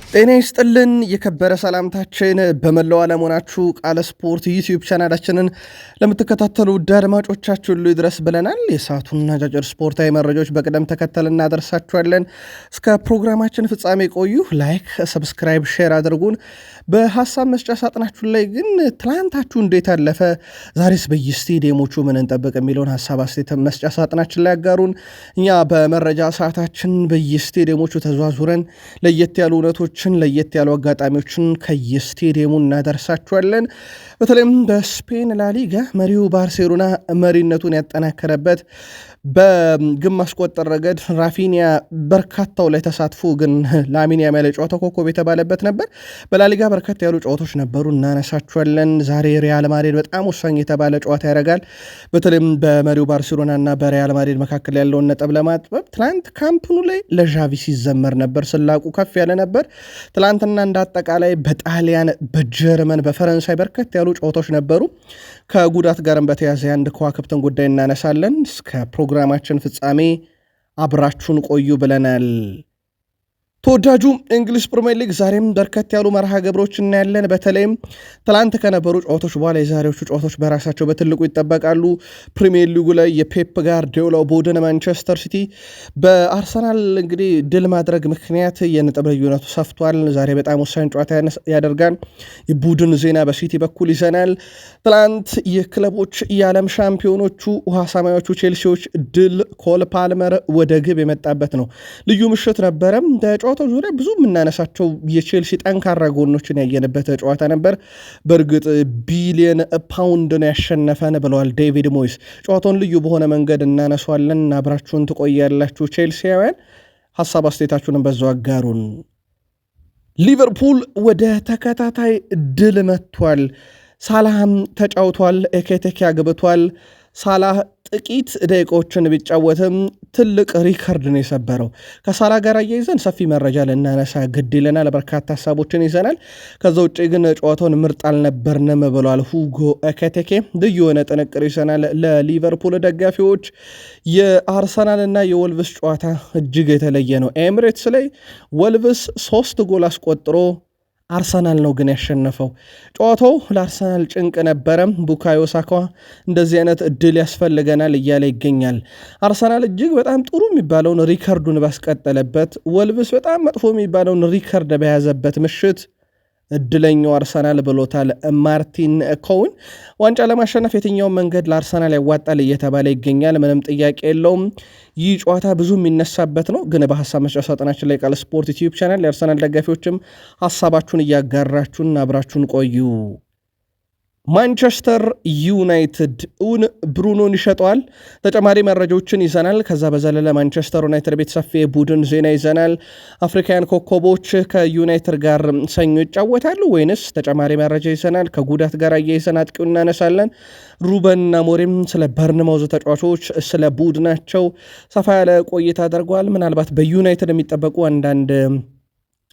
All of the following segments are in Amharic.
ጤና ይስጥልን የከበረ ሰላምታችን በመላው ዓለም ሆናችሁ ቃለ ስፖርት ዩቲዩብ ቻናላችንን ለምትከታተሉ ውድ አድማጮቻችን ሁሉ ይድረስ ብለናል። የሰዓቱን አጫጭር ስፖርታዊ መረጃዎች በቅደም ተከተል እናደርሳችኋለን። እስከ ፕሮግራማችን ፍጻሜ ቆዩ። ላይክ፣ ሰብስክራይብ፣ ሼር አድርጉን። በሀሳብ መስጫ ሳጥናችሁን ላይ ግን ትላንታችሁ እንዴት አለፈ፣ ዛሬስ በየስቴዲየሞቹ ምን እንጠብቅ የሚለውን ሀሳብ አስተያየት መስጫ ሳጥናችን ላይ ያጋሩን። እኛ በመረጃ ሰዓታችን በየስቴዲየሞቹ ተዟዙረን ለየት ያሉ እውነቶች ለየት ያሉ አጋጣሚዎችን ከየስቴዲየሙ እናደርሳችኋለን። በተለይም በስፔን ላሊጋ መሪው ባርሴሎና መሪነቱን ያጠናከረበት በግብ ማስቆጠር ረገድ ራፊኒያ በርካታው ላይ ተሳትፎ ግን ላሚን ያማል ጨዋታው ኮከብ የተባለበት ነበር። በላሊጋ በርካታ ያሉ ጨዋታዎች ነበሩ፣ እናነሳችኋለን። ዛሬ ሪያል ማድሪድ በጣም ወሳኝ የተባለ ጨዋታ ያደርጋል። በተለይም በመሪው ባርሴሎና እና በሪያል ማድሪድ መካከል ያለውን ነጥብ ለማጥበብ ትናንት ካምፕኑ ላይ ለዣቪ ሲዘመር ነበር፣ ስላቁ ከፍ ያለ ነበር። ትላንትና እንዳጠቃላይ በጣሊያን፣ በጀርመን፣ በፈረንሳይ በርከት ያሉ ጨዋታዎች ነበሩ። ከጉዳት ጋርም በተያዘ የአንድ ከዋክብትን ጉዳይ እናነሳለን። እስከ ፕሮግራማችን ፍጻሜ አብራችሁን ቆዩ ብለናል። ተወዳጁ እንግሊዝ ፕሪሚየር ሊግ ዛሬም በርከት ያሉ መርሃ ግብሮች እናያለን። በተለይም ትላንት ከነበሩ ጨዋታዎች በኋላ የዛሬዎቹ ጨዋታዎች በራሳቸው በትልቁ ይጠበቃሉ። ፕሪሚየር ሊጉ ላይ የፔፕ ጋርዲዮላው ቡድን ማንቸስተር ሲቲ በአርሰናል እንግዲህ ድል ማድረግ ምክንያት የነጥብ ልዩነቱ ሰፍቷል። ዛሬ በጣም ወሳኝ ጨዋታ ያደርጋል። የቡድን ዜና በሲቲ በኩል ይዘናል። ትላንት የክለቦች የዓለም ሻምፒዮኖቹ ውሃ ሰማዮቹ ቼልሲዎች ድል ኮል ፓልመር ወደ ግብ የመጣበት ነው። ልዩ ምሽት ነበረም። ጨዋታው ዙሪያ ብዙ የምናነሳቸው የቼልሲ ጠንካራ ጎኖችን ያየንበት ጨዋታ ነበር። በእርግጥ ቢሊየን ፓውንድን ያሸነፈን ብለዋል ዴቪድ ሞይስ። ጨዋታውን ልዩ በሆነ መንገድ እናነሷለን። አብራችሁን ትቆያላችሁ። ቼልሲያውያን ሀሳብ አስተያየታችሁንም በዛው አጋሩን። ሊቨርፑል ወደ ተከታታይ ድል መጥቷል። ሳላህም ተጫውቷል፣ ኤኬቴኬ አግብቷል። ሳላህ ጥቂት ደቂቃዎችን ቢጫወትም ትልቅ ሪከርድ ነው የሰበረው። ከሳላ ጋር አያይዘን ሰፊ መረጃ ልናነሳ ግድ ይለናል። በርካታ ሀሳቦችን ይዘናል። ከዛ ውጭ ግን ጨዋታውን ምርጥ አልነበርንም ብሏል ሁጎ ኤኪቲኬ። ልዩ የሆነ ጥንቅር ይዘናል ለሊቨርፑል ደጋፊዎች። የአርሰናልና የወልቭስ ጨዋታ እጅግ የተለየ ነው። ኤምሬትስ ላይ ወልቭስ 3 ጎል አስቆጥሮ አርሰናል ነው ግን ያሸነፈው። ጨዋታው ለአርሰናል ጭንቅ ነበረ። ቡካዮ ሳካ እንደዚህ አይነት እድል ያስፈልገናል እያለ ይገኛል። አርሰናል እጅግ በጣም ጥሩ የሚባለውን ሪከርዱን ባስቀጠለበት፣ ወልቭስ በጣም መጥፎ የሚባለውን ሪከርድ በያዘበት ምሽት እድለኛው አርሰናል ብሎታል ማርቲን ኮውን። ዋንጫ ለማሸነፍ የትኛውን መንገድ ለአርሰናል ያዋጣል እየተባለ ይገኛል። ምንም ጥያቄ የለውም። ይህ ጨዋታ ብዙ የሚነሳበት ነው። ግን በሀሳብ መስጫ ሳጥናችን ላይ ቃል ስፖርት ዩቲዩብ ቻናል የአርሰናል ደጋፊዎችም ሀሳባችሁን እያጋራችሁን አብራችሁን ቆዩ። ማንቸስተር ዩናይትድ እውን ብሩኖን ይሸጠዋል። ተጨማሪ መረጃዎችን ይዘናል። ከዛ በዘለለ ማንቸስተር ዩናይትድ ቤት ሰፊ ቡድን ዜና ይዘናል። አፍሪካውያን ኮከቦች ከዩናይትድ ጋር ሰኞ ይጫወታሉ ወይንስ? ተጨማሪ መረጃ ይዘናል። ከጉዳት ጋር አያይዘን አጥቂው እናነሳለን። ሩበን አሞሪም ስለ በርንማውዝ ተጫዋቾች፣ ስለ ቡድናቸው ሰፋ ያለ ቆይታ አድርገዋል። ምናልባት በዩናይትድ የሚጠበቁ አንዳንድ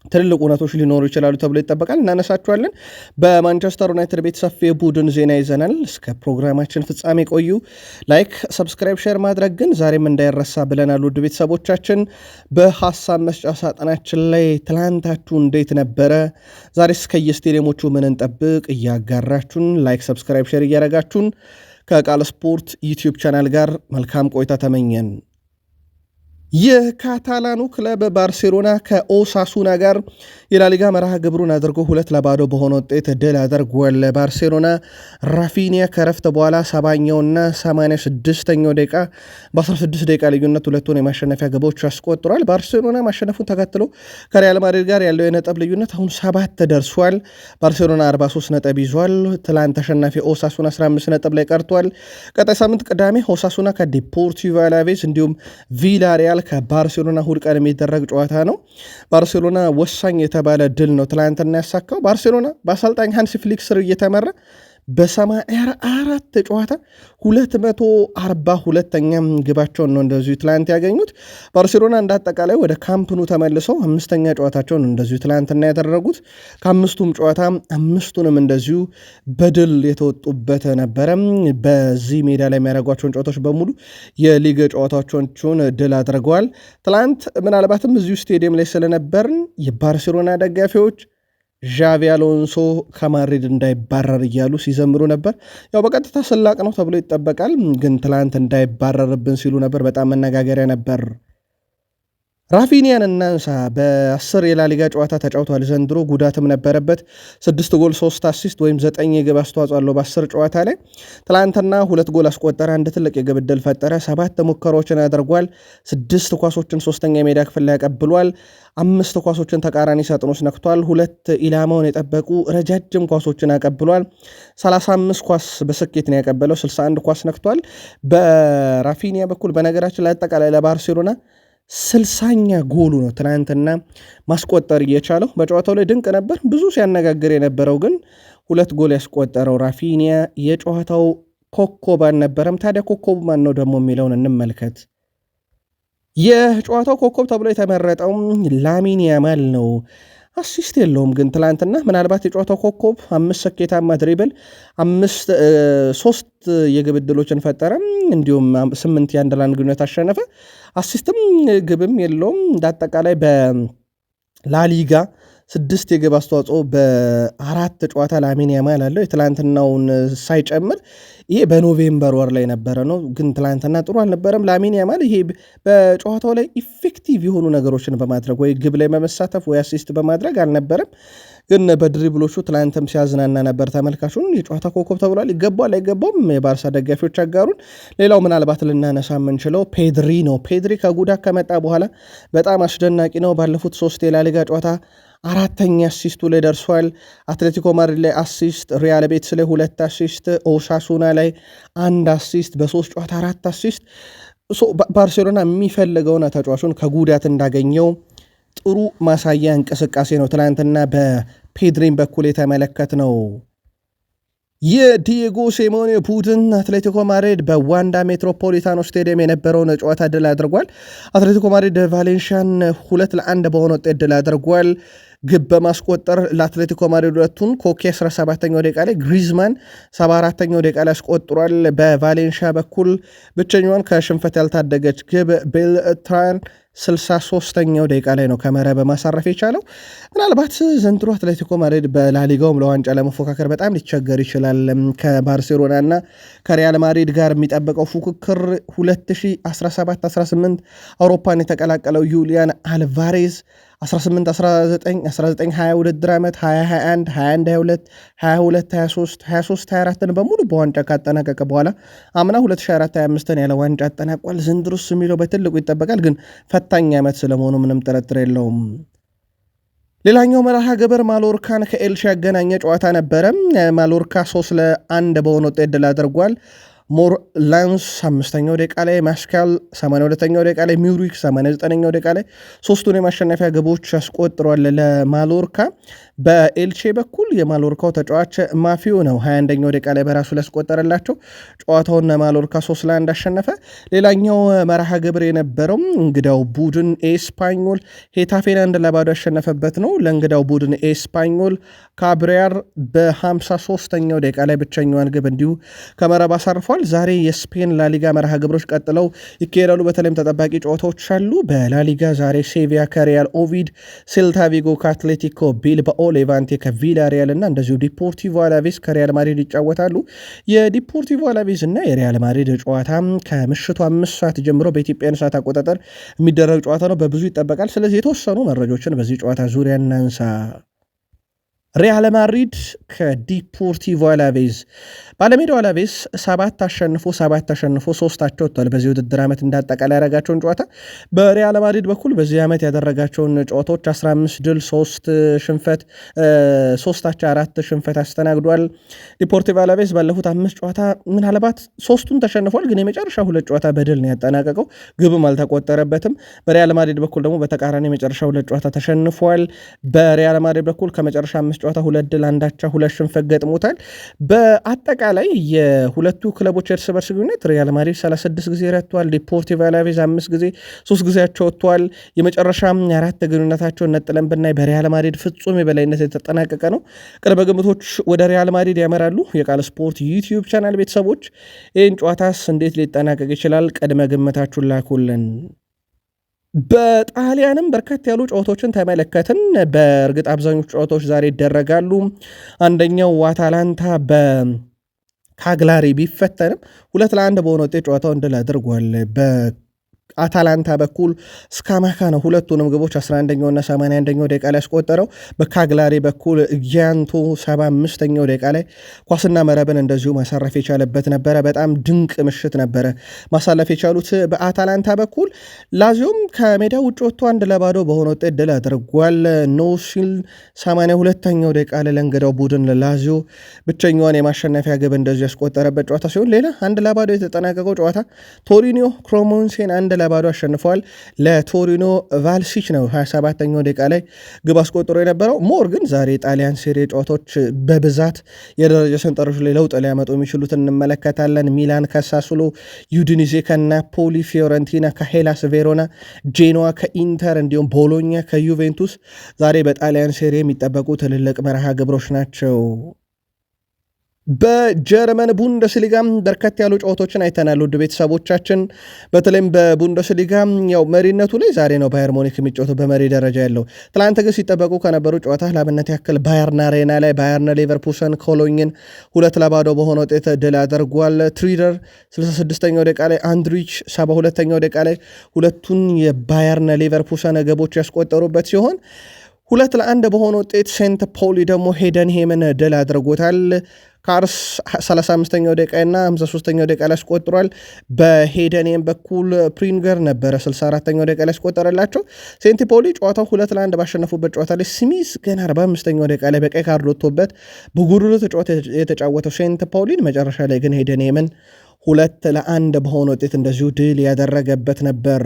ትልልቅ እውነቶች ሊኖሩ ይችላሉ ተብሎ ይጠበቃል፣ እናነሳቸዋለን። በማንቸስተር ዩናይትድ ቤት ሰፊ ቡድን ዜና ይዘናል። እስከ ፕሮግራማችን ፍጻሜ ቆዩ። ላይክ፣ ሰብስክራይብ፣ ሼር ማድረግ ግን ዛሬም እንዳይረሳ ብለናል። ውድ ቤተሰቦቻችን በሀሳብ መስጫ ሳጥናችን ላይ ትላንታችሁ እንዴት ነበረ፣ ዛሬስ ከየስቴዲየሞቹ ምን እንጠብቅ እያጋራችሁን ላይክ፣ ሰብስክራይብ፣ ሼር እያረጋችሁን ከቃል ስፖርት ዩቲዩብ ቻናል ጋር መልካም ቆይታ ተመኘን። የካታላኑ ክለብ ባርሴሎና ከኦሳሱና ጋር የላሊጋ መርሃ ግብሩን አድርጎ 2-0 በሆነ ውጤት ድል አድርጓል። ባርሴሎና ራፊኒያ ከረፍት በኋላ 70ኛውና 86ኛው ደቂቃ በ16 ደቂቃ ልዩነት ሁለቱን የማሸነፊያ ግቦች አስቆጥሯል። ባርሴሎና ማሸነፉን ተከትሎ ከሪያል ማድሪድ ጋር ያለው የነጥብ ልዩነት አሁን 7 ደርሷል። ባርሴሎና 43 ነጥብ ይዟል። ትላንት ተሸናፊ ኦሳሱና 15 ነጥብ ላይ ቀርቷል። ቀጣይ ሳምንት ቅዳሜ ኦሳሱና ከዲፖርቲቮ አላቬዝ እንዲሁም ቪላሪያል ከባርሴሎና እሁድ ቀን የሚደረግ ጨዋታ ነው። ባርሴሎና ወሳኝ የተባለ ድል ነው ትላንትና ያሳካው። ባርሴሎና በአሰልጣኝ ሃንሲ ፍሊክ ስር እየተመራ በ84 ጨዋታ 242ኛ ግባቸውን ነው እንደዚሁ ትላንት ያገኙት። ባርሴሎና እንዳጠቃላይ ወደ ካምፕኑ ተመልሰው 5ኛ ጨዋታቸውን እንደዚሁ ትላንትና ያደረጉት ከአምስቱም ጨዋታ አምስቱንም እንደዚሁ በድል የተወጡበት ነበረ። በዚህ ሜዳ ላይ የሚያደርጓቸውን ጨዋታዎች በሙሉ የሊግ ጨዋታዎችን ድል አድርገዋል። ትላንት ምናልባትም እዚሁ ስቴዲየም ላይ ስለነበርን የባርሴሎና ደጋፊዎች ዣቪ አሎንሶ ከማድሪድ እንዳይባረር እያሉ ሲዘምሩ ነበር። ያው በቀጥታ ስላቅ ነው ተብሎ ይጠበቃል፣ ግን ትላንት እንዳይባረርብን ሲሉ ነበር። በጣም መነጋገሪያ ነበር። ራፊኒያን እናንሳ። በ10 የላሊጋ ጨዋታ ተጫውቷል ዘንድሮ፣ ጉዳትም ነበረበት። 6 ጎል 3 አሲስት ወይም 9 የግብ አስተዋጽኦ አለው በ10 ጨዋታ ላይ። ትላንትና 2 ጎል አስቆጠረ፣ አንድ ትልቅ የግብ ዕድል ፈጠረ፣ 7 ሙከራዎችን ያደርጓል፣ 6 ኳሶችን ሶስተኛ የሜዳ ክፍል ላይ ያቀብሏል፣ 5 ኳሶችን ተቃራኒ ሳጥኖች ነክቷል፣ 2 ኢላማውን የጠበቁ ረጃጅም ኳሶችን ያቀብሏል፣ 35 ኳስ በስኬት ነው ያቀበለው፣ 61 ኳስ ነክቷል። በራፊኒያ በኩል በነገራችን ላይ አጠቃላይ ለባርሴሎና 60ኛ ጎሉ ነው ትናንትና ማስቆጠር እየቻለው። በጨዋታው ላይ ድንቅ ነበር። ብዙ ሲያነጋግር የነበረው ግን 2 ጎል ያስቆጠረው ራፊኒያ የጨዋታው ኮከብ አልነበረም። ታዲያ ኮከቡ ማን ነው ደግሞ የሚለውን እንመልከት። የጨዋታው ኮከብ ተብሎ የተመረጠው ላሚን ያማል ነው። አሲስት የለውም ግን ትላንትና ምናልባት የጨዋታው ኮከብ 5 ስኬታማ ድሪብል 3 የግብ ዕድሎችን ፈጠረ፣ እንዲሁም 8 የአንድ ለአንድ ግንኙነት አሸነፈ። አሲስትም ግብም የለውም። እንዳጠቃላይ በላሊጋ 6 የግብ አስተዋጽኦ በ4 ጨዋታ ላሚን ያማል አለው፣ የትላንትናውን ሳይጨምር። ይሄ በኖቬምበር ወር ላይ ነበረ ነው፣ ግን ትላንትና ጥሩ አልነበረም ላሚን ያማል። ይሄ በጨዋታው ላይ ኢፌክቲቭ የሆኑ ነገሮችን በማድረግ ወይ ግብ ላይ በመሳተፍ ወይ አሲስት በማድረግ አልነበረም፣ ግን በድሪብሎቹ ትላንትም ሲያዝናና ነበር ተመልካቹን። የጨዋታ ኮከብ ተብሏል። ይገባል አይገባውም የባርሳ ደጋፊዎች አጋሩን። ሌላው ምናልባት ልናነሳ የምንችለው ፔድሪ ነው። ፔድሪ ከጉዳት ከመጣ በኋላ በጣም አስደናቂ ነው። ባለፉት 3 የላሊጋ ጨዋታ 4ኛ አሲስቱ ላይ ደርሷል። አትሌቲኮ ማድሪድ ላይ አሲስት፣ ሪያል ቤቲስ ላይ 2 አሲስት፣ ኦሳሱና ላይ 1 አሲስት፣ በ3 ጨዋታ 4 አሲስት። ባርሴሎና የሚፈልገውን ተጫዋቹን ከጉዳት እንዳገኘው ጥሩ ማሳያ እንቅስቃሴ ነው ትናንትና በፔድሪን በኩል የተመለከት ነው። የዲየጎ ሲሞኔ ቡድን አትሌቲኮ ማድሪድ በዋንዳ ሜትሮፖሊታኖ ስቴዲየም የነበረውን ጨዋታ ድል አድርጓል። አትሌቲኮ ማድሪድ ቫሌንሻን 2-1 በሆነ ውጤት ድል አድርጓል። ግብ በማስቆጠር ለአትሌቲኮ ማድሪድ ሁለቱን ኮኬ 17ኛው ደቂቃ ላይ፣ ግሪዝማን 74ኛው ደቂቃ ላይ አስቆጥሯል። በቫሌንሻ በኩል ብቸኛዋን ከሽንፈት ያልታደገች ግብ ቤልትራን 63ኛው ደቂቃ ላይ ነው ከመረብ በማሳረፍ የቻለው። ምናልባት ዘንድሮ አትሌቲኮ ማድሪድ በላሊጋውም ለዋንጫ ለመፎካከር በጣም ሊቸገር ይችላል። ከባርሴሎና እና ከሪያል ማድሪድ ጋር የሚጠበቀው ፉክክር 2017-18 አውሮፓን የተቀላቀለው ዩሊያን አልቫሬዝ 18-19 19-20 ውድድር ዓመት 2021 21-22 22-23 23-24ን በሙሉ በዋንጫ ካጠናቀቀ በኋላ አምና 2024-25ን ያለ ዋንጫ አጠናቋል። ዘንድሮስ የሚለው በትልቁ ይጠበቃል፣ ግን ፈታኝ ዓመት ስለመሆኑ ምንም ጥርጥር የለውም። ሌላኛው መርሃ ግብር ማሎርካን ከኤልቼ ያገናኘ ጨዋታ ነበረ። ማሎርካ 3-1 በሆነ ውጤት ድል አድርጓል። ሞርላንስ 5ኛው ደቂቃ ላይ፣ ማስካል 82ኛው ደቂቃ ላይ፣ ሚውሪክ 89ኛው ደቂቃ ላይ 3ቱን የማሸነፊያ ግቦች ያስቆጥሯል ለማሎርካ። በኤልቼ በኩል የማሎርካው ተጫዋች ማፊዮ ነው 21ኛው ደቂቃ ላይ በራሱ ላይ ያስቆጠረላቸው። ጨዋታውን ማሎርካ 3-1 አሸነፈ። ሌላኛው መርሃ ግብር የነበረው እንግዳው ቡድን ኤስፓኞል ሄታፌን 1-0 ያሸነፈበት ነው። ለእንግዳው ቡድን ኤስፓኞል ካብሪያር በ53ኛው ደቂቃ ላይ ብቸኛዋን ግብ እንዲሁ ከመረብ አሳርፏል። ዛሬ የስፔን ላሊጋ መርሃ ግብሮች ቀጥለው ይካሄዳሉ። በተለይም ተጠባቂ ጨዋታዎች አሉ። በላሊጋ ዛሬ ሴቪያ ከሪያል ኦቪድ፣ ሴልታ ቪጎ ከአትሌቲኮ ቢልባኦ፣ ሌቫንቴ ከቪላሪያል እና እንደዚሁ ዲፖርቲቮ አላቬስ ከሪያል ማድሪድ ይጫወታሉ። የዲፖርቲቮ አላቬስ እና የሪያል ማድሪድ ጨዋታ ከምሽቱ 5 ሰዓት ጀምሮ በኢትዮጵያን ሰዓት አቆጣጠር የሚደረግ ጨዋታ ነው። በብዙ ይጠበቃል። ስለዚህ የተወሰኑ መረጃዎችን በዚህ ጨዋታ ዙሪያ እናንሳ። ሪያል ማድሪድ ከዲፖርቲቮ አላቬዝ ባለሜዳው አላቬስ 7 አሸንፎ 3 ወጥቷል። በዚህ ውድድር ዓመት እንዳጠቃላይ ያደረጋቸውን ጨዋታ በሪያል ማድሪድ በኩል በዚህ ዓመት ያደረጋቸውን ጨዋታዎች 15 ድል 3 ሽንፈት 3 አቻ 4 ሽንፈት አስተናግዷል። ዲፖርቲቭ አላቬስ ባለፉት 5 ጨዋታ ምናልባት 3ቱን ተሸንፏል፣ ግን የመጨረሻ 2 ጨዋታ በድል ነው ያጠናቀቀው፣ ግብም አልተቆጠረበትም። በሪያል ማድሪድ በኩል ደግሞ በተቃራኒ የመጨረሻ 2 ጨዋታ ተሸንፏል። በሪያል ማድሪድ በኩል ከመጨረሻ 5 ጨዋታ 2 ድል 1 አቻ 2 ሽንፈት ገጥሞታል። በአጠቃላይ የሁለቱ ክለቦች እርስ በርስ ግንኙነት ሪያል ማድሪድ 36 ጊዜ ረቷል፣ ዲፖርቲቭ አላቬዝ 5 ጊዜ 3 ጊዜያቸው ወጥተዋል። የመጨረሻ 4 ግንኙነታቸውን ነጥለን ብናይ በሪያል ማድሪድ ፍጹም የበላይነት የተጠናቀቀ ነው። ቅድመ ግምቶች ወደ ሪያል ማድሪድ ያመራሉ። የቃል ስፖርት ዩቲዩብ ቻናል ቤተሰቦች ይህን ጨዋታስ እንዴት ሊጠናቀቅ ይችላል? ቅድመ ግምታችሁን ላኩልን። በጣሊያንም በርከት ያሉ ጨዋታዎችን ተመለከትን። በእርግጥ አብዛኞቹ ጨዋታዎች ዛሬ ይደረጋሉ። አንደኛው አታላንታ በካግላሪ ቢፈተንም 2-1 በሆነ ውጤት ጨዋታውን ድል አድርጓል። አታላንታ በኩል ስካማካ ነው ሁለቱንም ግቦች 11ኛውና 81ኛው ደቂቃ ላይ ያስቆጠረው። በካግላሪ በኩል ጊያንቶ 75ኛው ደቂቃ ላይ ኳስና መረብን እንደዚሁ ማሳረፍ የቻለበት ነበረ። በጣም ድንቅ ምሽት ነበረ ማሳለፍ የቻሉት። በአታላንታ በኩል ላዚዮም ከሜዳ ውጭ ወጥቶ 1-0 በሆነ ውጤት ድል አድርጓል። ኖሲል 82ኛው ደቂቃ ላይ ለእንግዳው ቡድን ላዚዮ ብቸኛዋን የማሸነፊያ ግብ እንደዚሁ ያስቆጠረበት ጨዋታ ሲሆን ሌላ 1-0 የተጠናቀቀው ጨዋታ ቶሪኒዮ ክሮሞንሴን 1-0 አሸንፏል። ለቶሪኖ ቫልሲች ነው 27ኛው ደቂቃ ላይ ግብ አስቆጥሮ የነበረው። ሞር ግን ዛሬ ጣሊያን ሴሪ ጨዋታዎች በብዛት የደረጃ ሰንጠረዡ ላይ ለውጥ ሊያመጡ የሚችሉትን እንመለከታለን። ሚላን ከሳሱሎ፣ ዩዲኒዜ ከናፖሊ፣ ፊዮረንቲና ከሄላስ ቬሮና፣ ጄኖዋ ከኢንተር እንዲሁም ቦሎኛ ከዩቬንቱስ ዛሬ በጣሊያን ሴሪ የሚጠበቁ ትልልቅ መርሃ ግብሮች ናቸው። በጀርመን ቡንደስሊጋ በርከት ያሉ ጨዋታዎችን አይተናል። ውድ ቤተሰቦቻችን በተለይም በቡንደስሊጋ ያው መሪነቱ ላይ ዛሬ ነው ባየር ሙኒክ የሚጫወተው በመሪ ደረጃ ያለው። ትላንት ግን ሲጠበቁ ከነበሩ ጨዋታ ላብነት ያክል ባየርን አሬና ላይ ባየርን ሌቨርፑሰን ኮሎኝን 2-0 በሆነ ውጤት ድል አድርጓል። ትሪደር 66ኛው ደቂቃ ላይ፣ አንድሪች 72ኛው ደቂቃ ላይ ሁለቱን የባየርን ሌቨርፑሰን ግቦች ያስቆጠሩበት ሲሆን 2-1 በሆነ ውጤት ሴንት ፖሊ ደግሞ ሄደንሄምን ድል አድርጎታል። ካርስ 35ኛው ደቂቃ እና 53ኛው ደቂቃ ላይ አስቆጥሯል። በሄደንሄም በኩል ፕሪንገር ነበረ 64ኛው ደቂቃ ላይ አስቆጠረላቸው። ሴንት ፖሊ ጨዋታው 2-1 ባሸነፉበት ጨዋታ ላይ ስሚዝ ገና 45ኛው ደቂቃ ላይ በቀይ ካርድ ወጥቶበት በጉድሉ ተጫዋታ የተጫወተው ሴንት ፖሊን መጨረሻ ላይ ግን ሄደንሄምን 2-1 በሆነ ውጤት እንደዚሁ ድል ያደረገበት ነበር።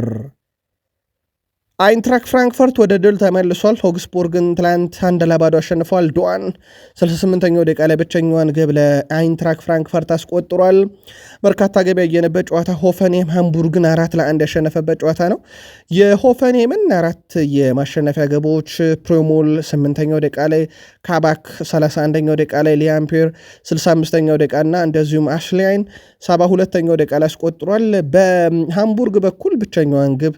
አይንትራክ ፍራንክፈርት ወደ ድል ተመልሷል። ሆግስቡርግን ትላንት 1-0 አሸንፏል። ዶዋን 68ኛው ደቂቃ ላይ ብቸኛዋን ግብ ለአይንትራክ ፍራንክፈርት አስቆጥሯል። በርካታ ገቢ ያየንበት ጨዋታ ሆፈንሄም ሃምቡርግን 4-1 ያሸነፈበት ጨዋታ ነው። የሆፈንሄምን 4 የማሸነፊያ ግቦች ፕሪሞል 8ኛው ደቂቃ ላይ፣ ካባክ 31ኛው ደቂቃ ላይ፣ ሊያምፔር 65ኛው ደቂቃ እና እንደዚሁም አሽላይን 72ኛው ደቂቃ ላይ አስቆጥሯል። በሃምቡርግ በኩል ብቸኛዋን ግብ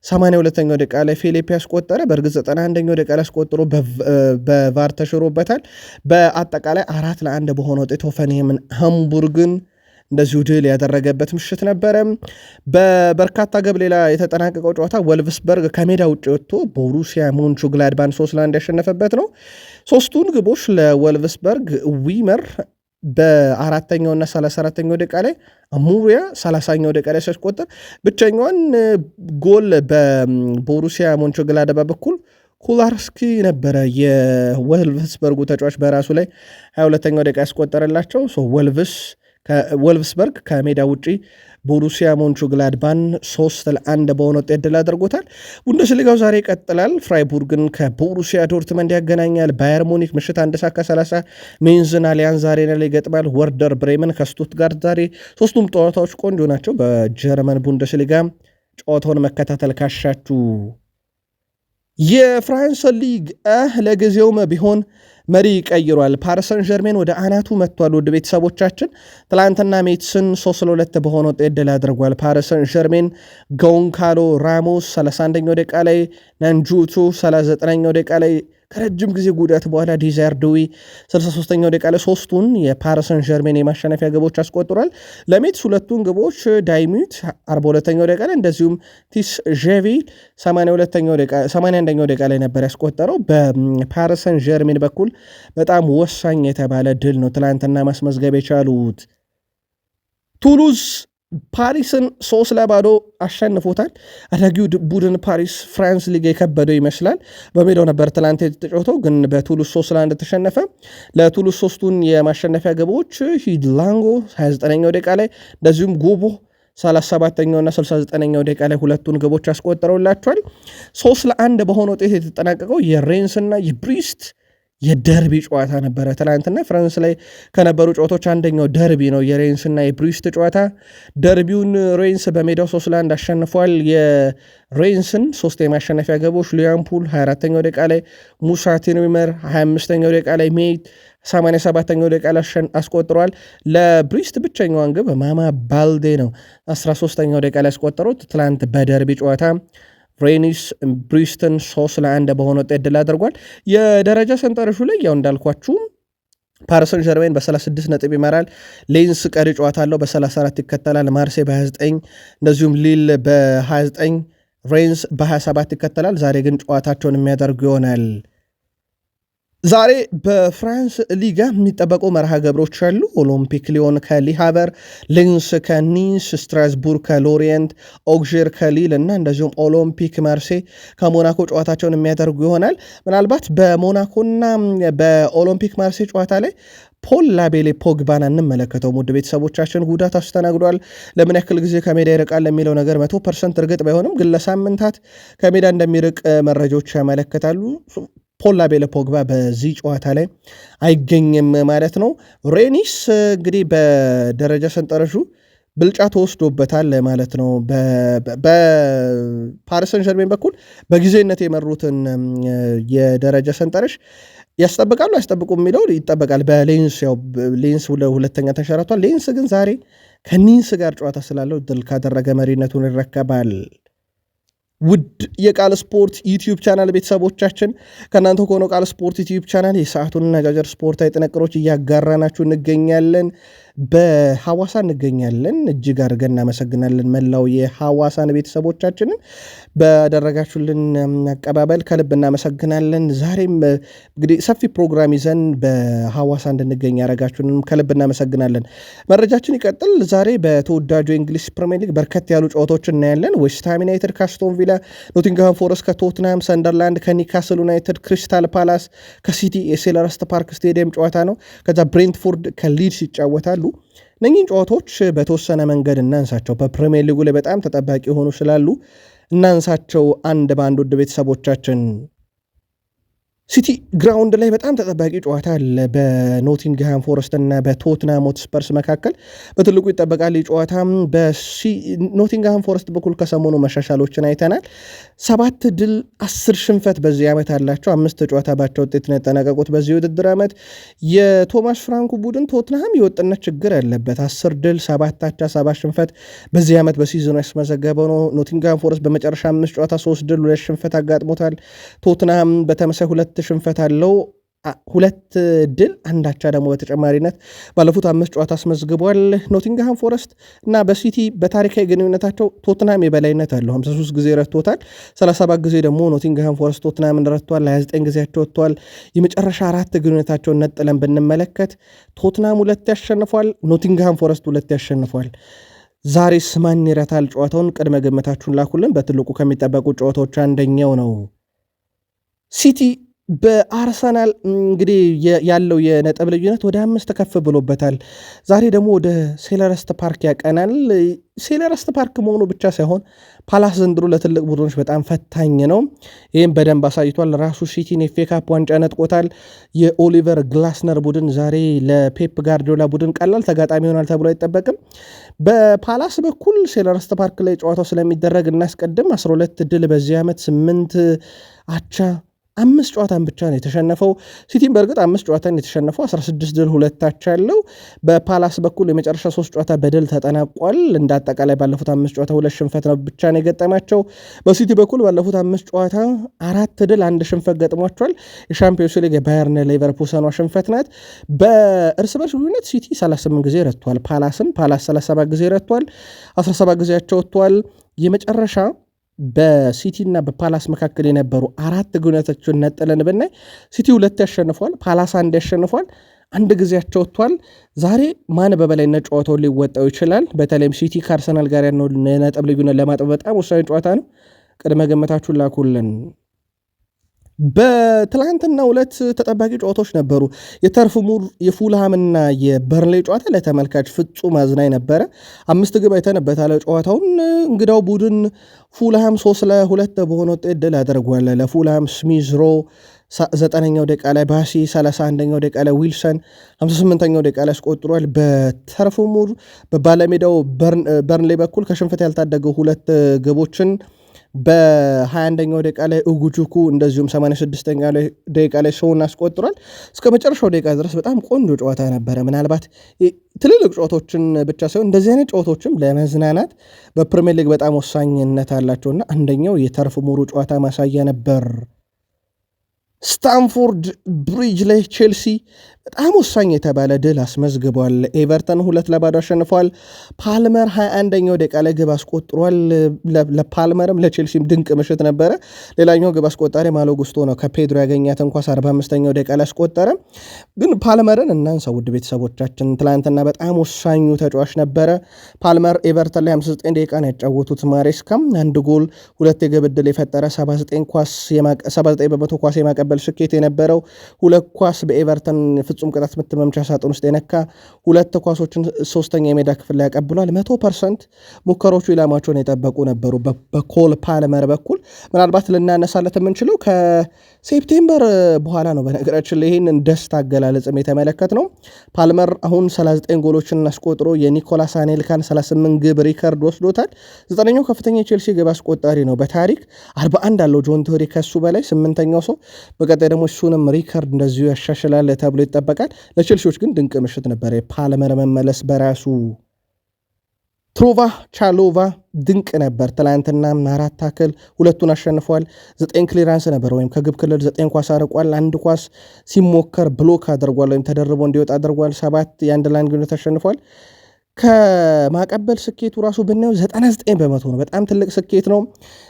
82ኛው ደቂቃ ላይ ፊሊፕ ያስቆጠረ። በእርግጥ 91ኛው ደቂቃ ላይ አስቆጥሮ በቫር ተሽሮበታል። በአጠቃላይ 4-1 በሆነ ውጤት ሆፈንሄምን ሃምቡርግን እንደዚሁ ድል ያደረገበት ምሽት ነበረ። በበርካታ ግብ ሌላ የተጠናቀቀው ጨዋታ ወልቭስበርግ ከሜዳ ውጭ ወጥቶ ቦሩሲያ ሞንቹግላድባን 3-1 ያሸነፈበት ነው። 3ቱን ግቦች ለወልቭስበርግ ዊመር በ4ኛውና 34ኛው ደቂቃ ላይ፣ አሙሪያ 30ኛው ደቂቃ ላይ ሲያስቆጥር ብቸኛዋን ጎል በቦሩሲያ ሞንቸግላደባ በኩል ኩላርስኪ ነበረ የወልቭስበርጉ ተጫዋች በራሱ ላይ 22ኛው ደቂቃ ያስቆጠረላቸው። ወልቭስበርግ ከሜዳ ውጪ ቦሩሲያ ሞንቹግላድባን 3-1 በሆነ ውጤት ድል አድርጎታል። ቡንደስሊጋው ዛሬ ይቀጥላል። ፍራይቡርግን ከቦሩሲያ ዶርትመንድ ያገናኛል። ባየር ሙኒክ ምሽት 1:30 ሜንዝን አሊያንዝ አሬና ላይ ይገጥማል። ወርደር ብሬመን ከስቱትጋርት ዛሬ። ሶስቱም ጨዋታዎች ቆንጆ ናቸው። በጀርመን ቡንደስሊጋ ጨዋታውን መከታተል ካሻችሁ። የፍራንስ ሊግ ለጊዜውም ቢሆን መሪ ቀይሯል። ፓሪሰን ጀርሜን ወደ አናቱ መጥቷል። ውድ ቤተሰቦቻችን ትላንትና ሜትስን 3-2 በሆነ ውጤት ድል አድርጓል። ፓሪሰን ጀርሜን ጎንካሎ ራሞስ 31ኛው ደቂቃ ላይ፣ ናንጁቱ 39ኛው ደቂቃ ላይ ከረጅም ጊዜ ጉዳት በኋላ ዲዛይር ዱዊ 63ኛው ደቂቃ ላይ ሶስቱን የፓሪስ ሰን ዠርሜን የማሸነፊያ ግቦች አስቆጥሯል። ለሜትስ ሁለቱን ግቦች ዳይሚት 42ኛው ደቂቃ ላይ እንደዚሁም ቲስ ዤቪ 81ኛው ደቂቃ ላይ ነበር ያስቆጠረው። በፓሪስ ሰን ዠርሜን በኩል በጣም ወሳኝ የተባለ ድል ነው ትላንትና ማስመዝገብ የቻሉት። ቱሉዝ ፓሪስን 3-0 አሸንፎታል። አዳጊው ቡድን ፓሪስ ፍራንስ ሊግ የከበደው ይመስላል። በሜዳው ነበር ትላንት የተጫወተው፣ ግን በቱሉዝ 3-1 ተሸነፈ። ለቱሉዝ ሶስቱን የማሸነፊያ ግቦች ሂድላንጎ 29ኛው ደቂቃ ላይ እንደዚሁም ጎቦ 37ኛውና 69ኛው ደቂቃ ላይ ሁለቱን ግቦች አስቆጠረውላቸዋል። 3-1 በሆነ ውጤት የተጠናቀቀው የሬንስና የብሪስት የደርቢ ጨዋታ ነበረ። ትናንትና ፍራንስ ላይ ከነበሩ ጨዋታዎች አንደኛው ደርቢ ነው፣ የሬንስና የብሪስት ጨዋታ። ደርቢውን ሬንስ በሜዳው 3-1 አሸንፏል። የሬንስን 3 የማሸነፊያ ገቦች ሊያምፑል 24ኛው ደቂቃ ላይ፣ ሙሳ ቲንዊመር 25ኛው ደቂቃ ላይ፣ ሜይት 87ኛው ደቂቃ ላይ አስቆጥረዋል። ለብሪስት ብቸኛዋን ግብ ማማ ባልዴ ነው 13ኛው ደቂቃ ላይ ያስቆጠሩት። ትናንት በደርቢ ጨዋታ ሬኒስ ብሪስትን 3-1 በሆነ ውጤት ድል አድርጓል። የደረጃ ሰንጠረዡ ላይ ያው እንዳልኳችሁ ፓሪስ ሰን ዠርሜን በ36 ነጥብ ይመራል። ሌንስ ቀሪ ጨዋታ አለው በ34 ይከተላል። ማርሴ በ29 እንደዚሁም ሊል በ29 ሬንስ በ27 ይከተላል። ዛሬ ግን ጨዋታቸውን የሚያደርጉ ይሆናል። ዛሬ በፍራንስ ሊጋ የሚጠበቁ መርሃ ግብሮች አሉ። ኦሎምፒክ ሊዮን ከሊሃቨር፣ ሌንስ ከኒስ፣ ስትራስቡር ከሎሪየንት፣ ኦግዥር ከሊል እና እንደዚሁም ኦሎምፒክ ማርሴ ከሞናኮ ጨዋታቸውን የሚያደርጉ ይሆናል። ምናልባት በሞናኮና በኦሎምፒክ ማርሴ ጨዋታ ላይ ፖል ላቤሌ ፖግባን እንመለከተው። ውድ ቤተሰቦቻችን ጉዳት አስተናግዷል። ለምን ያክል ጊዜ ከሜዳ ይርቃል የሚለው ነገር 100% እርግጥ ባይሆንም ግን ለሳምንታት ከሜዳ እንደሚርቅ መረጃዎች ያመለክታሉ። ፖል ላቤለ ፖግባ በዚህ ጨዋታ ላይ አይገኝም ማለት ነው። ሬኒስ እንግዲህ በደረጃ ሰንጠረዡ ብልጫ ተወስዶበታል ማለት ነው። በፓሪስ ሰን ዠርሜን በኩል በጊዜነት የመሩትን የደረጃ ሰንጠረዥ ያስጠብቃሉ አያስጠብቁም የሚለው ይጠበቃል። በሌንስ ያው ሌንስ ሁለተኛ ተንሸራቷል። ሌንስ ግን ዛሬ ከኒንስ ጋር ጨዋታ ስላለው ድል ካደረገ መሪነቱን ይረከባል። ውድ የቃል ስፖርት ዩቲዩብ ቻናል ቤተሰቦቻችን ከእናንተ ከሆነው ቃል ስፖርት ዩቲዩብ ቻናል የሰዓቱን አጫጭር ስፖርታዊ ጥንቅሮች እያጋራናችሁ እንገኛለን። በሐዋሳ እንገኛለን። እጅግ አድርገን እናመሰግናለን መላው የሐዋሳን ቤተሰቦቻችንን ባደረጋችሁልን አቀባበል ከልብ እናመሰግናለን። ዛሬም እንግዲህ ሰፊ ፕሮግራም ይዘን በሐዋሳ እንድንገኝ ያደረጋችሁንም ከልብ እናመሰግናለን። መረጃችን ይቀጥል። ዛሬ በተወዳጁ የእንግሊዝ ፕሪሚየር ሊግ በርከት ያሉ ጨዋታዎች እናያለን። ዌስትሃም ዩናይትድ ከአስቶን ቪላ፣ ኖቲንግሃም ፎረስት ከቶትናም፣ ሰንደርላንድ ከኒካስል ዩናይትድ፣ ክሪስታል ፓላስ ከሲቲ የሴልኸርስት ፓርክ ስቴዲየም ጨዋታ ነው። ከዛ ብሬንትፎርድ ከሊድስ ይጫወታሉ። እነኚህን ጨዋታዎች በተወሰነ መንገድ እናንሳቸው። በፕሪሚየር ሊጉ ላይ በጣም ተጠባቂ የሆኑ ስላሉ እናንሳቸው አንድ በአንድ። ውድ ቤተሰቦቻችን ሲቲ ግራውንድ ላይ በጣም ተጠባቂ ጨዋታ አለ በኖቲንግሃም ፎረስት እና በቶትናም ሆትስፐርስ መካከል በትልቁ ይጠበቃል። ጨዋታ በኖቲንግሃም ፎረስት በኩል ከሰሞኑ መሻሻሎችን አይተናል። 7 ድል 10 ሽንፈት በዚህ ዓመት አላቸው። 5 ጨዋታ ባቸው ውጤት ነው ያጠናቀቁት። በዚህ ውድድር ዓመት የቶማስ ፍራንኩ ቡድን ቶትናም የወጥነት ችግር ያለበት 10 ድል 7 አቻ 7 ሽንፈት በዚህ ዓመት በሲዝኑ ያስመዘገበው ነው። ኖቲንግሃም ፎረስት በመጨረሻ 5 ጨዋታ 3 ድል 2 ሽንፈት አጋጥሞታል። ቶትናም በተመሳይ 2 ሽንፈት አለው። 2 ድል 1 አቻ ደግሞ በተጨማሪነት ባለፉት 5 ጨዋታ አስመዝግቧል። ኖቲንግሃም ፎረስት እና በሲቲ በታሪካዊ ግንኙነታቸው ቶትናም የበላይነት አለው። 53 ጊዜ ረድቶታል። 37 ጊዜ ደግሞ ኖቲንግሃም ፎረስት ቶትናምን ረድቷል። 29 ጊዜያቸው ወጥቷል። የመጨረሻ 4 ግንኙነታቸውን ነጥለን ብንመለከት ቶትናም 2 ያሸንፏል፣ ኖቲንግሃም ፎረስት 2 ያሸንፏል። ዛሬስ ማን ይረታል ጨዋታውን? ቅድመ ግምታችሁን ላኩልን። በትልቁ ከሚጠበቁ ጨዋታዎች አንደኛው ነው። ሲቲ በአርሰናል እንግዲህ ያለው የነጥብ ልዩነት ወደ 5 ከፍ ብሎበታል። ዛሬ ደግሞ ወደ ሴልኸርስት ፓርክ ያቀናል። ሴልኸርስት ፓርክ መሆኑ ብቻ ሳይሆን ፓላስ ዘንድሮ ለትልቅ ቡድኖች በጣም ፈታኝ ነው። ይህም በደንብ አሳይቷል። ራሱ ሲቲን ኤፍ ኤ ካፕ ዋንጫ ነጥቆታል። የኦሊቨር ግላስነር ቡድን ዛሬ ለፔፕ ጋርዲዮላ ቡድን ቀላል ተጋጣሚ ይሆናል ተብሎ አይጠበቅም። በፓላስ በኩል ሴልኸርስት ፓርክ ላይ ጨዋታው ስለሚደረግ እናስቀድም። 12 ድል በዚህ ዓመት 8 አቻ 5 ጨዋታን ብቻ ነው የተሸነፈው። ሲቲም በእርግጥ 5 ጨዋታን የተሸነፈው 16 ድል 2 አቻ ያለው። በፓላስ በኩል የመጨረሻ 3 ጨዋታ በድል ተጠናቋል። እንደ አጠቃላይ ባለፉት 5 ጨዋታ 2 ሽንፈት ነው ብቻ ነው የገጠማቸው። በሲቲ በኩል ባለፉት 5 ጨዋታ 4 ድል 1 ሽንፈት ገጥሟቸዋል። የሻምፒዮንስ ሊግ የባየርን ሌቨርኩሰኗ ሽንፈት ናት። በእርስ በርስ ልዩነት ሲቲ 38 ጊዜ ረቷል። ፓላስ 37 ጊዜ ረቷል። 17 ጊዜያቸው ወጥቷል። የመጨረሻ በሲቲ እና በፓላስ መካከል የነበሩ 4 ግንኙነቶችን ነጥለን ብናይ ሲቲ 2 ያሸንፏል፣ ፓላስ 1 ያሸንፏል፣ 1 ጊዜያቸው ወጥቷል። ዛሬ ማን በበላይነት ጨዋታውን ሊወጣው ይችላል? በተለይም ሲቲ ከአርሰናል ጋር ያለው ነጥብ ልዩነት ለማጥበብ በጣም ወሳኝ ጨዋታ ነው። ቅድመ ግምታችሁን ላኩልን። በትላንትና 2 ተጠባቂ ጨዋታዎች ነበሩ። የተርፍ ሙር የፉልሃምና የበርንሌ ጨዋታ ለተመልካች ፍጹም አዝናኝ ነበረ። 5 ግብ አይተንበታል። ጨዋታውን እንግዳው ቡድን ፉልሃም 3-2 በሆነ ውጤት ድል አድርጓል። ለፉልሃም ስሚዝ ሮ 9ኛው ደቂቃ ላይ ባሲ 31ኛው ደቂቃ ላይ ዊልሰን 58ኛው ደቂቃ ላይ አስቆጥሯል። በተርፍ ሙር በባለሜዳው በርንሌ በኩል ከሽንፈት ያልታደገው 2 ግቦችን በ21ኛው ደቂቃ ላይ ኡጉጁኩ እንደዚሁም 86ኛው ደቂቃ ላይ ሰውን አስቆጥሯል። እስከ መጨረሻው ደቂቃ ድረስ በጣም ቆንጆ ጨዋታ ነበረ። ምናልባት ትልልቅ ጨዋታዎችን ብቻ ሳይሆን እንደዚህ አይነት ጨዋታዎችም ለመዝናናት በፕሪሚየር ሊግ በጣም ወሳኝነት አላቸውና አንደኛው የተርፍ ሙሩ ጨዋታ ማሳያ ነበር። ስታንፎርድ ብሪጅ ላይ ቼልሲ በጣም ወሳኝ የተባለ ድል አስመዝግቧል። ኤቨርተን 2-0 አሸንፏል። ፓልመር 21ኛው ደቂቃ ላይ ግብ አስቆጥሯል። ለፓልመርም ለቼልሲም ድንቅ ምሽት ነበረ። ሌላኛው ግብ አስቆጣሪ ማሎ ጉስቶ ነው። ከፔድሮ ያገኛትን ኳስ 45ኛው ደቂቃ ላይ አስቆጠረ። ግን ፓልመርን እናንሳ ውድ ቤተሰቦቻችን፣ ትላንትና በጣም ወሳኙ ተጫዋች ነበረ። ፓልመር ኤቨርተን ላይ 59 ደቂቃ ነው ያጫወቱት። ማሬስካም 1 ጎል 2 የግብ ዕድል የፈጠረ 79 በመቶ ኳስ የማቀበል ስኬት የነበረው 2 ኳስ በኤቨርተን ፍጹም ቅጣት ምት መምቻ ሳጥን ውስጥ የነካ 2 ኳሶችን 3ኛ የሜዳ ክፍል ላይ ያቀብሏል። 100% ሙከሮቹ ኢላማቸውን የጠበቁ ነበሩ። በኮል ፓልመር በኩል ምናልባት ልናነሳለት የምንችለው ከሴፕቴምበር በኋላ ነው። በነገራችን ላይ ይህንን ደስታ አገላለጽም የተመለከት ነው። ፓልመር አሁን 39 ጎሎችን አስቆጥሮ የኒኮላስ አኔልካን 38 ግብ ሪከርድ ወስዶታል። 9ኛው ከፍተኛ የቼልሲ ግብ አስቆጣሪ ነው በታሪክ 41 አለው። ጆን ቶሪ ከሱ በላይ 8ኛው ሰው። በቀጣይ ደግሞ እሱንም ሪከርድ እንደዚሁ ያሻሽላል ተብሎ ይጠበቃል። ለቼልሲዎች ግን ድንቅ ምሽት ነበር። የፓልመር መመለስ በራሱ ትሮቫ ቻሎቫ ድንቅ ነበር። ትላንትና 4 ታክል 2ቱን አሸንፏል። 9 ክሊራንስ ነበር ወይም ከግብ ክልል 9 ኳስ አርቋል። 1 ኳስ ሲሞከር ብሎክ አድርጓል ወይም ተደርቦ እንዲወጣ አድርጓል። 7 የአንድ ላይን ግንኙነት ተሸንፏል። ከማቀበል ስኬቱ ራሱ ብናየው 99 በመቶ ነው። በጣም ትልቅ ስኬት ነው።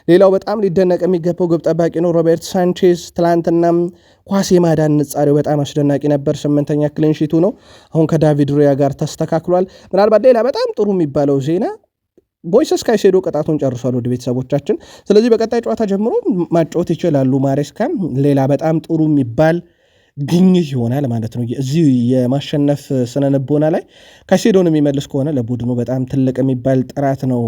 ሌላው በጣም ሊደነቅ የሚገባው ግብ ጠባቂ ነው ሮቤርት ሳንቼዝ። ትላንትናም ኳስ የማዳን ንጻሬው በጣም አስደናቂ ነበር። 8ኛ ክሊንሺቱ ነው። አሁን ከዳቪድ ሩያ ጋር ተስተካክሏል። ምናልባት ሌላ በጣም ጥሩ የሚባለው ዜና ሞይሰስ ካይሴዶ ቅጣቱን ጨርሷል ወደ ቤተሰቦቻችን። ስለዚህ በቀጣይ ጨዋታ ጀምሮ ማጫወት ይችላሉ ማሬስካም። ሌላ በጣም ጥሩ የሚባል ግኝት ይሆናል ማለት ነው። እዚህ የማሸነፍ ስነልቦና ላይ ካይሴዶን የሚመልስ ከሆነ ለቡድኑ በጣም ትልቅ የሚባል ጥራት ነው።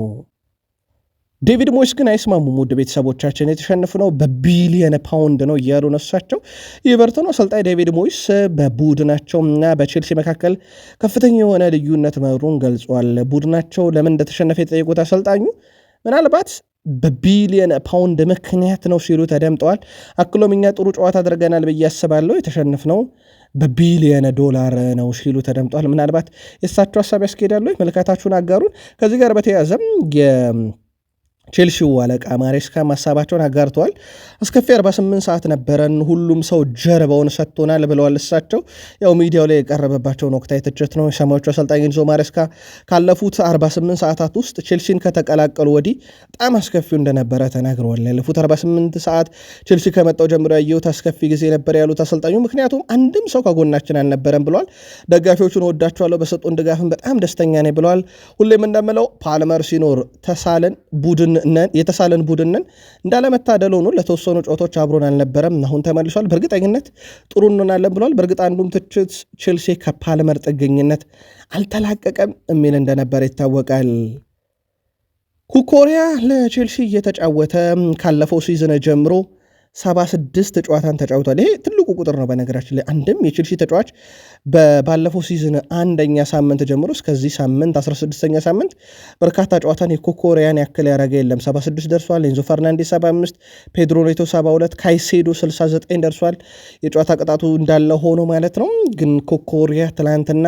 ዴቪድ ሞይስ ግን አይስማሙም። ውድ ቤተሰቦቻችን የተሸነፍነው በቢሊየን ፓውንድ ነው እያሉ ነሳቸው። የኤቨርተኑ አሰልጣኝ ዴቪድ ሞይስ በቡድናቸው እና በቼልሲ መካከል ከፍተኛ የሆነ ልዩነት መኖሩን ገልጿል። ቡድናቸው ለምን እንደተሸነፈ የጠየቁት አሰልጣኙ ምናልባት በቢሊየን ፓውንድ ምክንያት ነው ሲሉ ተደምጠዋል። አክሎም እኛ ጥሩ ጨዋታ አድርገናል ብዬ አስባለሁ፣ የተሸነፍነው በቢሊየን ዶላር ነው ሲሉ ተደምጠዋል። ምናልባት የእሳቸው ሀሳብ ያስኬዳሉ። መልካታችሁን አጋሩን። ከዚህ ጋር በተያያዘም ቼልሲው አለቃ ማሬስካ ሀሳባቸውን አጋርተዋል። አስከፊ 48 ሰዓት ነበረን፣ ሁሉም ሰው ጀርባውን ሰጥቶናል ብለዋል። እሳቸው ያው ሚዲያው ላይ የቀረበባቸውን ወቅታዊ ትችት ነው። የሰማዮቹ አሰልጣኝ ኢንዞ ማሬስካ ካለፉት 48 ሰዓታት ውስጥ ቼልሲን ከተቀላቀሉ ወዲህ በጣም አስከፊው እንደነበረ ተናግረዋል። ያለፉት 48 ሰዓት ቼልሲ ከመጣው ጀምሮ ያየሁት አስከፊ ጊዜ ነበር ያሉት አሰልጣኙ፣ ምክንያቱም አንድም ሰው ከጎናችን አልነበረም ብለዋል። ደጋፊዎቹን ወዳቸዋለሁ፣ በሰጡን ድጋፍን በጣም ደስተኛ ነኝ ብለዋል። ሁሌም እንደምለው ፓልመር ሲኖር የተሳለን ቡድንን እንዳለመታደል ሆኖ ለተወሰኑ ጨዋታዎች አብሮን አልነበረም። አሁን ተመልሷል። በእርግጠኝነት ጥሩ እንሆናለን ብለዋል። በእርግጥ አንዱም ትችት ቼልሲ ከፓልመር ጥገኝነት አልተላቀቀም የሚል እንደነበረ ይታወቃል። ኩኮሪያ ለቼልሲ እየተጫወተ ካለፈው ሲዝን ጀምሮ 76 ጨዋታን ተጫውቷል። ይሄ ትልቁ ቁጥር ነው በነገራችን ላይ። አንድም የቼልሲ ተጫዋች ባለፈው ሲዝን አንደኛ ሳምንት ጀምሮ እስከዚህ ሳምንት 16ኛ ሳምንት በርካታ ጨዋታን የኮኮሪያን ያክል ያደረገ የለም። 76 ደርሷል። ኤንዞ ፈርናንዴስ 75፣ ፔድሮ ኔቶ 72፣ ካይሴዶ 69 ደርሷል። የጨዋታ ቅጣቱ እንዳለ ሆኖ ማለት ነው። ግን ኮኮሪያ ትላንትና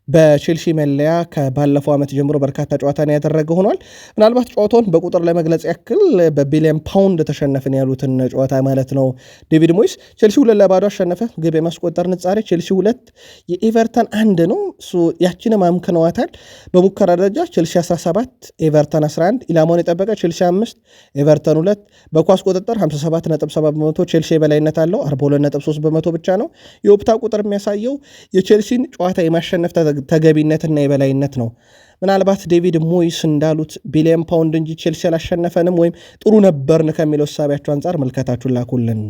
በቼልሲ መለያ ከባለፈው ዓመት ጀምሮ በርካታ ጨዋታን ያደረገ ሆኗል። ምናልባት ጨዋታውን በቁጥር ለመግለጽ ያክል በቢሊየን ፓውንድ ተሸነፍን ያሉትን ጨዋታ ማለት ነው። ዴቪድ ሞይስ ቼልሲ 2-0 አሸነፈ። ግብ የማስቆጠር ንጻሬ ቼልሲ 2 የኤቨርተን 1 ነው። ያችንም አምክነዋታል። በሙከራ ደረጃ ቼልሲ 17 ኤቨርተን 11፣ ኢላማውን የጠበቀ ቼልሲ 5 ኤቨርተን 2። በኳስ ቁጥጥር 57.7% ቼልሲ የበላይነት አለው። 42.3% ብቻ ነው የኦፕታ ቁጥር የሚያሳየው የቼልሲን ጨዋታ የማሸነፍ ተገቢነትና የበላይነት ነው። ምናልባት ዴቪድ ሞይስ እንዳሉት ቢሊየን ፓውንድ እንጂ ቼልሲ አላሸነፈንም ወይም ጥሩ ነበርን ከሚለው እሳቢያቸው አንጻር መልከታችሁን ላኩልን።